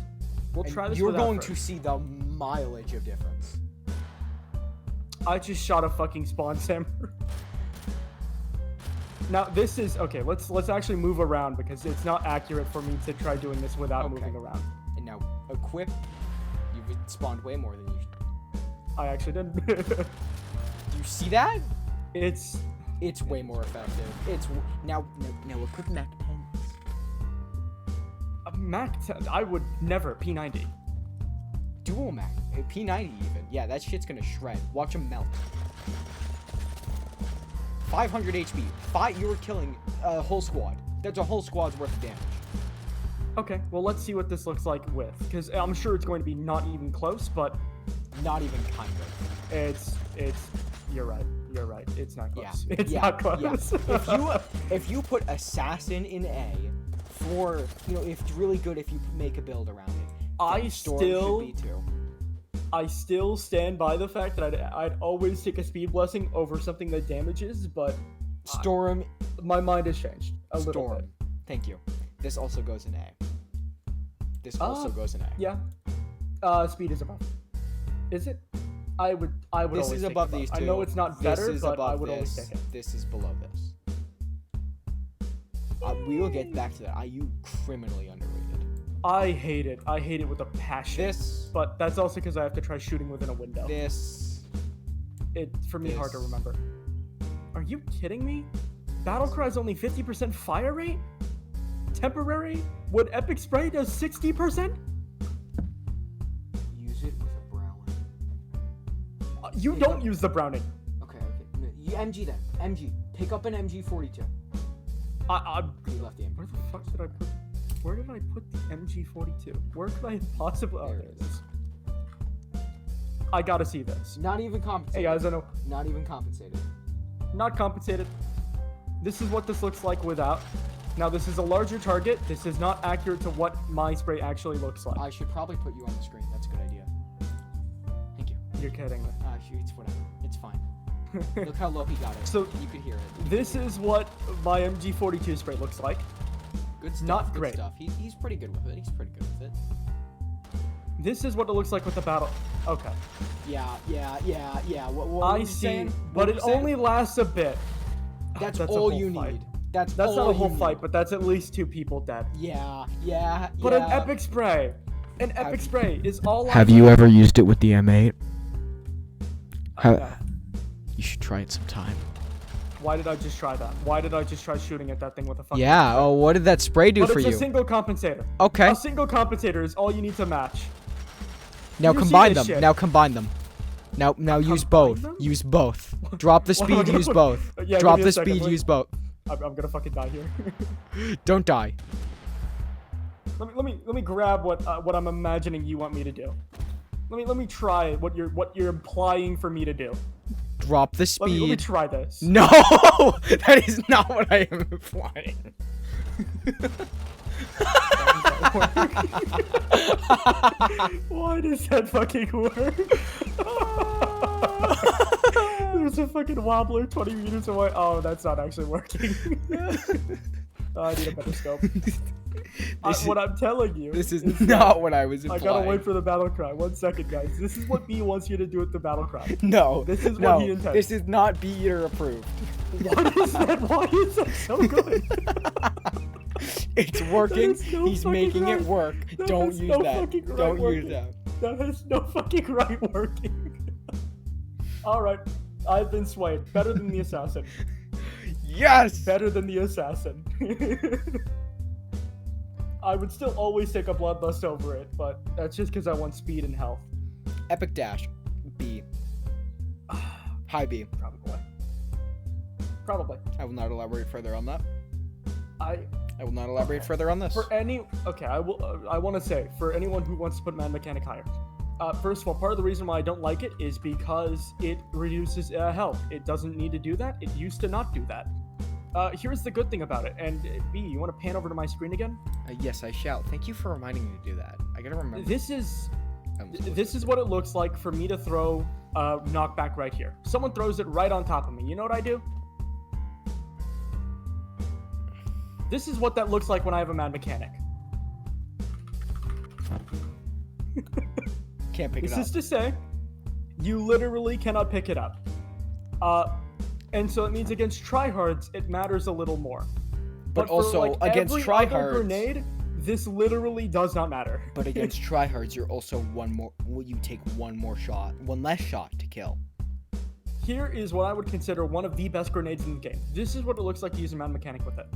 We'll try this. You're without going first. to see the mileage of difference. I just shot a fucking spawn samurai. Now this is okay. Let's actually move around because it's not accurate for me to try doing this without Okay. moving around. And now equip. You've spawned way more than you should. I actually did. Do you see that? It's Way more effective. It's now equip Mac 10s. a Mac 10. I would never P90. Dual Mac. P90 even. Yeah, that shit's gonna shred. Watch him melt. 500 HP. You were killing a whole squad. That's a whole squad's worth of damage. Okay, well let's see what this looks like with, because I'm sure it's going to be not even close, but Not even kind of. it's. You're right. It's not close. Yeah. It's not close. Yeah. If you put assassin in A, for it's really good if you make a build around it. Then Storm should be too. I still stand by the fact that I'd always take a speed blessing over something that damages, but Storm. my mind has changed a little Storm. bit. Thank you. This also goes in A. This also goes in A. Yeah. Speed is above. Is it? I would This always is take above above. these two. I know it's not This better, is but I above would always this. take it. This is below this. We will get back to that. You criminally underrated. I hate it. I hate it with a passion. This. But that's also because I have to try shooting within a window. This. It's for me hard to This. remember. Are you kidding me? Battlecry's only 50% fire rate? Temporary? When Epic Spray does 60%? Use it with a Browning. You don't use the Browning. Okay. You MG then. MG. Pick up an MG42. You left the MG. Where the fuck did I put? Where did I put the MG42? Where could I have possibly? Oh, There there it it is. I gotta see this. Not even compensated. Hey guys, I know. Not even compensated. Not compensated. This is what this looks like without. Now this is a larger target. This is not accurate to what my spray actually looks like. I should probably put you on the screen. That's a good idea. Thank you. You're kidding me. Shoot, it's whatever. It's fine. Look how low he got it. So you could hear it. this is what my MG42 spray looks like. Good stuff. Not good great. stuff. He's pretty good with it. He's pretty good with it. This is what it looks like with the battle. Okay. Yeah. What I were you see, saying? but What it were you saying? only lasts a bit. That's a all whole you fight. need. That's not all a whole you fight, need. but that's at least 2 people dead. Yeah. But an epic spray. An epic spray is all. Have you ever used it with the M8? No. You should try it sometime. Why did I just try that? Why did I just try shooting at that thing with a fucking? Yeah. spray? Oh, what did that spray do But for it's you? a single compensator. Okay. A single compensator is all you need to match. Now You see combine this them. shit? Now combine them. Now use Combine both. them? Use both. Drop the What am I speed. gonna Use put- both. Yeah, Drop give me the a second, speed. please. Use both. I'm gonna fucking die here. Don't die. let me grab what I'm imagining you want me to do. Let me try what you're implying for me to do. Drop the Let me speed. try this. No, that is not what I am implying. Why does that fucking work? There's a fucking wobbler 20 meters away. Oh, that's not actually working. I need a better scope. What I'm telling you. This is that not what I was I implying. gotta wait for the battle cry. 1 second, guys. This is what B wants you to do with the battle cry. No, This is no, what he intends. this is not B-Eater approved. What is that? Why is that so good? It's working. is no He's fucking making right. it work. That Don't is use no that. fucking right Don't working. use that. That has no fucking right working. Alright, I've been swayed. Better than the assassin. Yes. Better than the assassin. I would still always take a bloodlust over it, but that's just because I want speed and health. Epic dash. B. High B. Probably. I will not elaborate further on that. I will not elaborate further on this. For any, okay, I will. I want to say for anyone who wants to put man mechanic higher. First of all, part of the reason why I don't like it is because it reduces health. It doesn't need to do that. It used to not do that. Here's the good thing about it. And B, you want to pan over to my screen again? Yes, I shall. Thank you for reminding me to do that. I gotta remember. This is what it looks like for me to throw knockback right here. Someone throws it right on top of me. You know what I do? This is what that looks like when I have a mad mechanic. Can't pick it up. This is to say, you literally cannot pick it up. And so it means against tryhards, it matters a little more. But for, also like, against every other tryhards. grenade, this literally does not matter. But against tryhards, you're also you take one less shot to kill. Here is what I would consider one of the best grenades in the game. This is what it looks like to use a mad mechanic with it.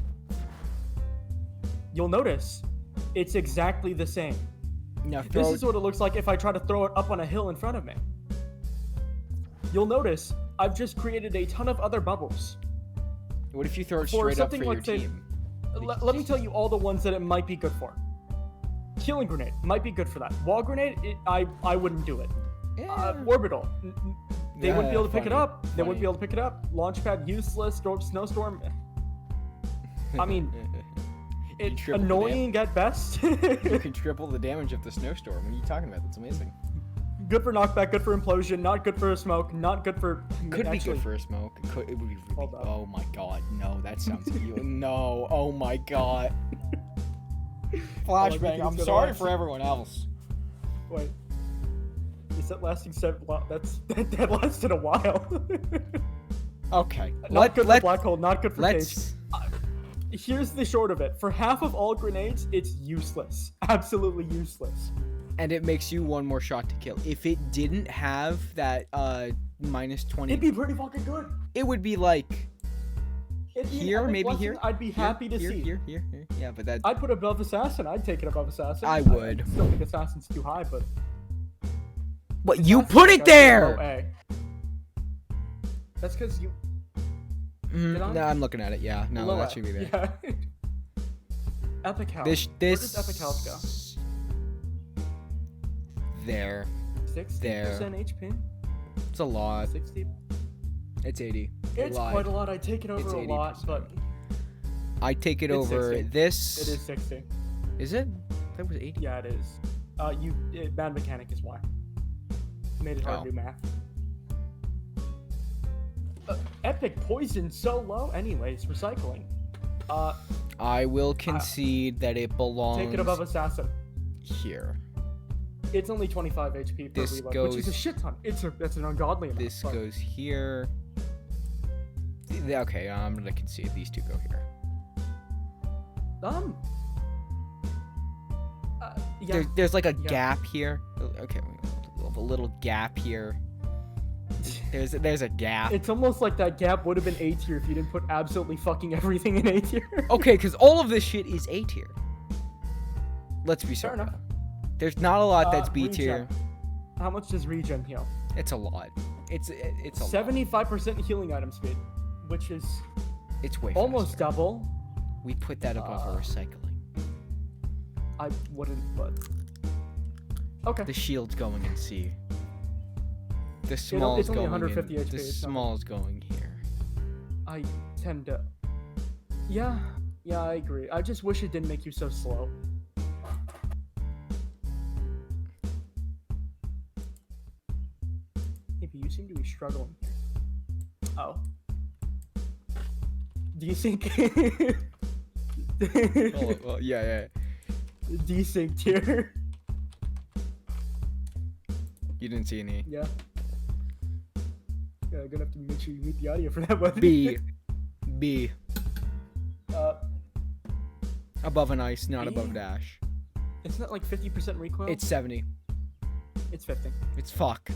You'll notice it's exactly the same. Now This is what it looks like if I try to throw it up on a hill in front of me. You'll notice I've just created a ton of other bubbles. What if you throw it For straight up something for your like, say, team? Let me tell you all the ones that it might be good for. Killing grenade might be good for that. Wall grenade, I wouldn't do it. Orbital, they wouldn't be able to pick it up. They wouldn't be able to pick it up. Launchpad useless. Snowstorm. I mean, it's triple the annoying at best. You can triple the damage of the snowstorm. What are you talking about? That's amazing. Good for knockback, good for implosion, not good for smoke, not good for. Could be good for a smoke. It would be really. Hold on. Oh my god, no, that sounds evil. No, oh my god. Flashbang. I'm sorry for everyone else. Wait. Is that lasting 7? That lasted a while. Okay. Not good for black hole, not good for case. Let's. Here's the short of it. For half of all grenades, it's useless. Absolutely useless. And it makes you one more shot to kill. If it didn't have that minus 20, It'd be pretty fucking good. it would be like here, epic maybe blessing here. I'd be happy to see. Here. Yeah, but that. I'd put it above assassin. I'd take it above assassin. I would. I still think assassin's too high, but What you Assassin's put it got there? low A. That's because you. Mhm, I? No, I'm looking at it. Yeah, no, low that A. should be there. Yeah. Epic health. This. Where does epic health go? There. 60% There. HP. It's a lot. 60. It's 80. It's quite a lot. I take it over It's a lot, 80%. but I take it It's over 60. this. it is 60. Is it? That was 80. Yeah, it is. Bad mechanic is why. Made it hard Oh. to do math. Epic poison so low. Anyways, recycling. I will concede that it belongs Take it above assassin. here. It's only 25 HP per This reload, which is a goes- shit ton. That's an ungodly amount. This but goes here. Okay, I'm gonna concede these two go here. Yeah. There's like a Yeah. gap here. Okay, a little gap here. There's a gap. It's almost like that gap would have been A tier if you didn't put absolutely fucking everything in A tier. Okay, because all of this shit is A tier. Let's be Fair fair. enough. There's not a lot that's B Regen. tier. How much does regen heal? It's a lot. It's a lot. 75% healing item speed, which is It's way almost faster. double. We put that above our recycling. I wouldn't, but okay. The shield's going in C. The it's small's only going 150 in. HP, The it's nothing. small's going here. I tend to. Yeah, I agree. I just wish it didn't make you so slow. Hey, but you seem to be struggling here. Oh. Do you think? Well, yeah. Desync tier? You didn't see any. Yeah. Yeah, I'm gonna have to make sure you mute the audio for that one. B. Uh, Above an ice, not B? above dash. Isn't that like 50% recoil? It's 70. It's 50. It's fuck.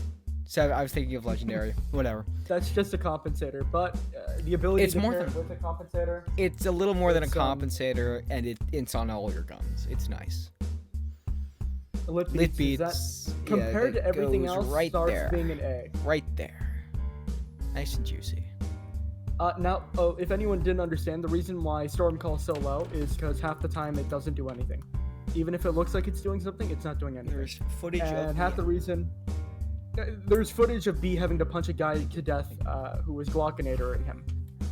I was thinking of legendary. Whatever. That's just a compensator, but the ability It's to more pair than- it with a compensator. It's a little more than a It's, compensator, and it's on all your guns. It's nice. Lit Lit beats, beats. compared yeah, to everything goes else, right starts there. being an A. Right there. Nice and juicy. Now, if anyone didn't understand, the reason why Stormcall is so low is because half the time it doesn't do anything. Even if it looks like it's doing something, it's not doing anything. There's footage And of half the reason... There's footage of B having to punch a guy to death who was Glockinator him.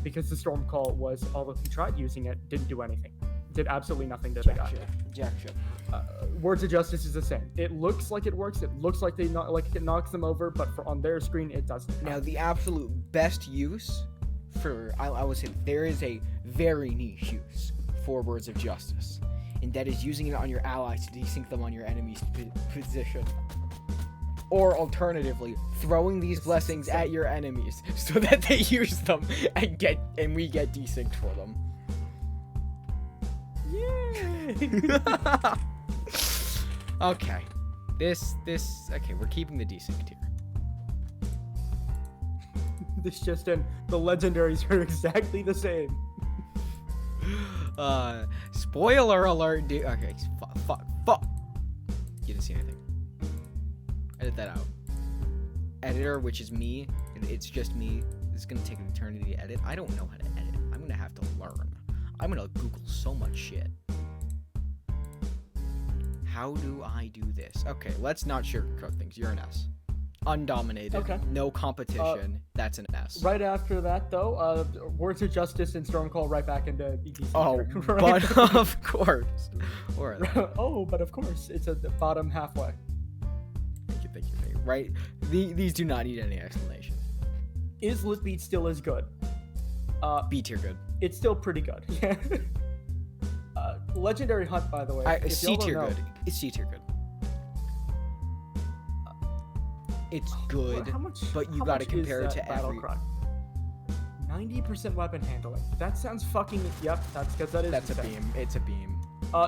Because the Stormcall was, although he tried using it, didn't do anything. Did absolutely nothing to the guy. Jack ship. Words of Justice is the same. It looks like it works. It looks like it knocks them over, but on their screen it doesn't. Now the absolute best use for I would say there is a very niche use for Words of Justice, and that is using it on your allies to desync them on your enemy's position. Or alternatively, throwing these blessings at your enemies so that they use them and we get desynced for them. Yay! Okay. Okay, we're keeping the desynced here. This just in, the legendaries are exactly the same. Spoiler alert, dude. Okay, fuck. You didn't see anything. Edit that out. Editor, which is me. It's just me. This is gonna take an eternity to edit. I don't know how to edit. I'm gonna have to learn. I'm gonna Google so much shit. How do I do this? Okay, let's not sugarcoat things. You're an S. Undominated. Okay. No competition. That's an S. Right after that, though, Words of Justice and Stormcall right back into EDC. Oh, right? but of course. Or Oh, but of course, it's at the bottom halfway. Thank you. Right? These do not need any explanation. Is Lit Beat still as good? B tier good. It's still pretty good. Yeah. Legendary Hunt, by the way. if C y'all don't tier know- good. It's C tier good. It's good, How much, but you how gotta much compare is it that to battle every. cry? 90% weapon handling. That sounds fucking. Yep, that's because that is. That's a insane. beam. It's a beam.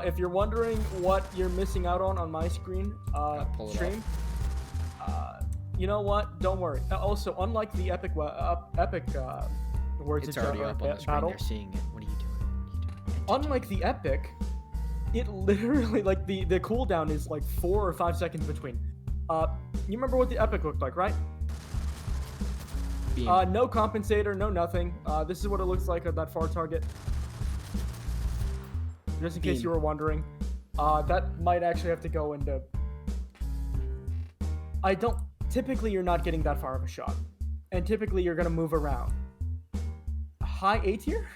If you're wondering what you're missing out on my screen, pull it stream. You know what? Don't worry. Also, unlike the epic Words It's of already Justice up on the screen. battle, They're seeing it. What are you doing? unlike the epic, it literally like the cooldown is like 4 or 5 seconds between. You remember what the epic looked like, right? Beam. No compensator, no nothing. This is what it looks like at that far target. Just in case Beam. you were wondering. That might actually have to go into... Typically, you're not getting that far of a shot. And typically, you're going to move around. High A tier?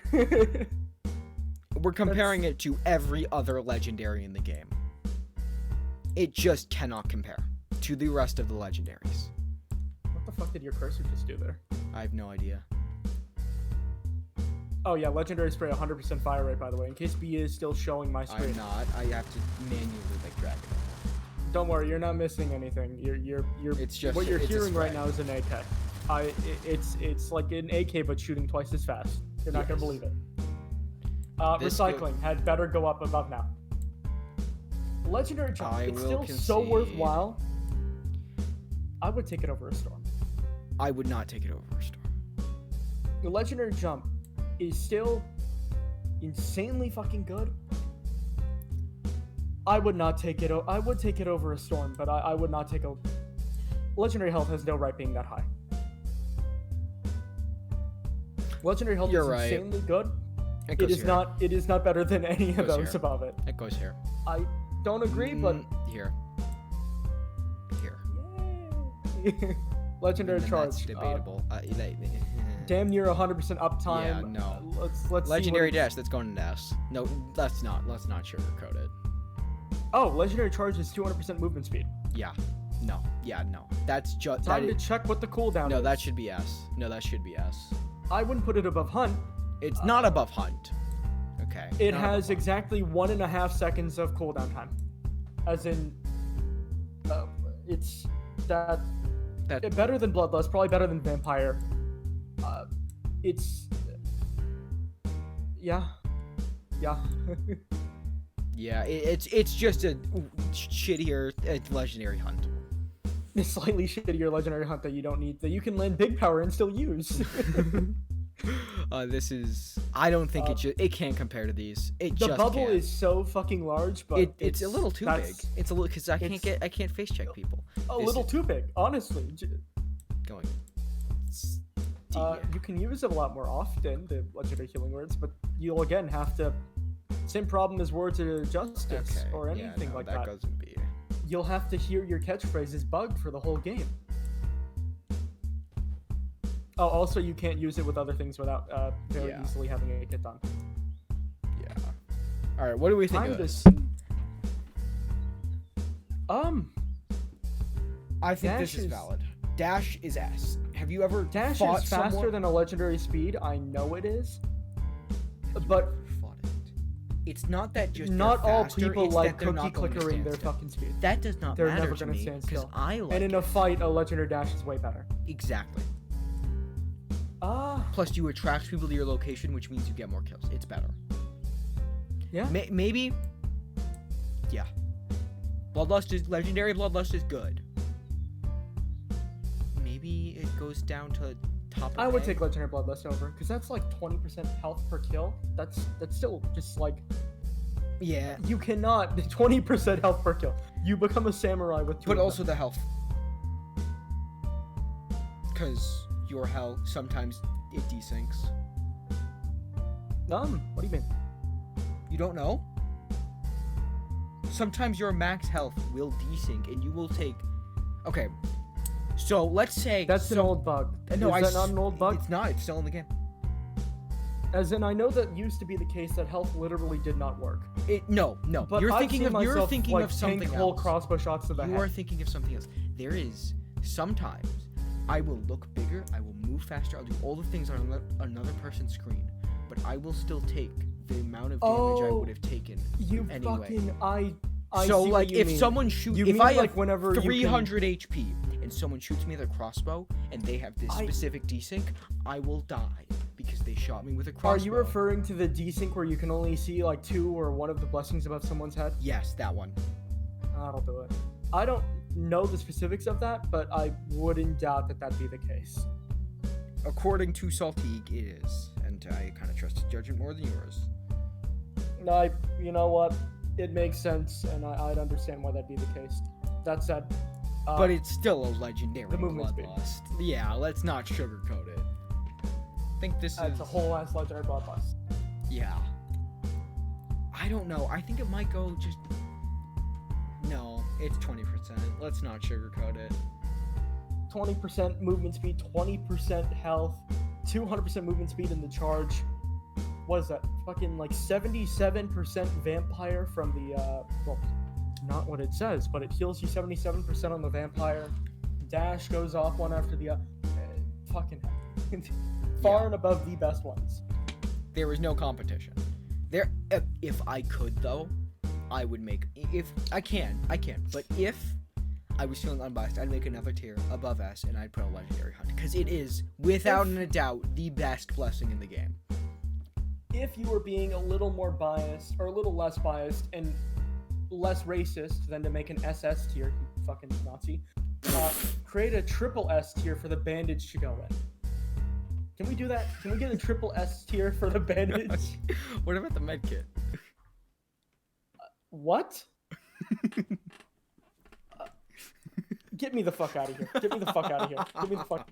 We're comparing it to every other legendary in the game. It just cannot compare to the rest of the legendaries. What the fuck did your cursor just do there? I have no idea. Oh yeah, legendary spray 100% fire rate, by the way. In case B is still showing my screen. I'm not. I have to manually drag it. Don't worry, you're not missing anything. It's just what you're it's a hearing right spray. now is an AK. It's like an AK but shooting twice as fast. You're not gonna Yes. believe it. This Recycling had better go up above now. Legendary Jump, I it's will still so concede. worthwhile. I would take it over a Storm. I would not take it over a Storm. The Legendary Jump is still insanely fucking good. I would not take it. I would take it over a Storm, but I would not take a. Legendary Health has no right being that high. Legendary Health You're is right. insanely good. It It goes is here. not. It is not better than any of goes those here. above it. It goes here. I don't agree, but Here. Here. yay. Legendary And then Charge. That's debatable. Damn near 100% uptime. Yeah, no. Let's Legendary see what Dash. That's going to S. No, let's not sugarcoat it. Oh, Legendary Charge is 200% movement speed. Yeah. No. Yeah. No. That's just. Time to check what the cooldown No, is. that should be S. No, that should be S. I wouldn't put it above Hunt. It's not above Hunt. Okay. It not has above Hunt. exactly 1.5 seconds of cooldown time. As in, it's that better than Bloodlust, probably better than Vampire. It's yeah. Yeah. It's just a shittier Legendary Hunt. A slightly shittier Legendary Hunt that you don't need, that you can land big power and still use. This is. I don't think it can't compare to these. It The just bubble can't. is so fucking large, but It's a little too big. that's It's a little because I can't face check people. a This little is too big, honestly. going. You can use it a lot more often, the legendary healing words, but you'll again have to. Same problem as Words of Justice Okay. or Yeah, anything no, like that that. goes in B. You'll have to hear your catchphrases bugged for the whole game. Oh, also you can't use it with other things without very Yeah. easily having it get done. Yeah. All right. What do we think Time of to this? see. I think Dash this is is- valid. Dash is S. Have you ever Dash fought is faster someone? than a legendary speed. I know it is, but Fought it. It's not that just not they're all faster, people it's like that they're cookie not going to clickering stand their still. fucking speed. That does not They're matter never to gonna me stand because still. I like And in a it. fight, a legendary dash is way better. Exactly. Ah, Plus, you attract people to your location, which means you get more kills. It's better. yeah. Maybe. Yeah. Legendary Bloodlust is good. Maybe it goes down to top of I would A. take legendary bloodlust over because that's like 20% health per kill. That's still just like Yeah. you cannot 20% health per kill. You become a samurai with two. But of also them. the health. Because your health, sometimes it desyncs. What do you mean? You don't know? Sometimes your max health will desync and you will take... Okay, so let's say... That's an old bug. No, Is that not an old bug? It's not, it's still in the game. As in, I know that used to be the case that health literally did not work. No. But You're I've thinking seen of myself, something tank whole else. crossbow shots to the You head. are thinking of something else. There is sometimes I will look bigger, I will move faster, I'll do all the things on another person's screen, but I will still take the amount of damage I Oh, would have taken You anyway. fucking I So see like what you if mean. someone shoots, You if mean I like have whenever you can- 300 HP and someone shoots me with a crossbow and they have this I- specific desync, I will die because they shot me with a Are crossbow. you referring to the desync where you can only see like two or one of the blessings above someone's head? Yes, that one. That'll do it. I don't know the specifics of that, but I wouldn't doubt that that'd be the case. According to Saltigue, it is, and I kind of trust his judgment more than yours. You know what? It makes sense, and I'd understand why that'd be the case. That said, But it's still a legendary the movement speed. bloodlust. Yeah, let's not sugarcoat it. I think this that's is a whole ass legendary bloodlust. yeah. I don't know. I think it might go just. No, it's 20%. Let's not sugarcoat it. 20% movement speed, 20% health, 200% movement speed in the charge. What is that? Fucking like 77% vampire from the well, not what it says, but it heals you 77% on the vampire. Dash goes off one after the other. Fucking far Yeah. and above the best ones. There is no competition. If I could though, I would make. If I can. But if I was feeling unbiased, I'd make another tier above S, and I'd put a legendary hunt because it is, without a doubt, the best blessing in the game. if you were being a little more biased or a little less biased and less racist than to make an SS tier, you fucking Nazi, create a triple S tier for the bandage to go in. Can we do that? Can we get a triple S tier for the bandage? What about the med kit? What? Get me the fuck out of here. Get me the fuck out of here. Get me the fuck.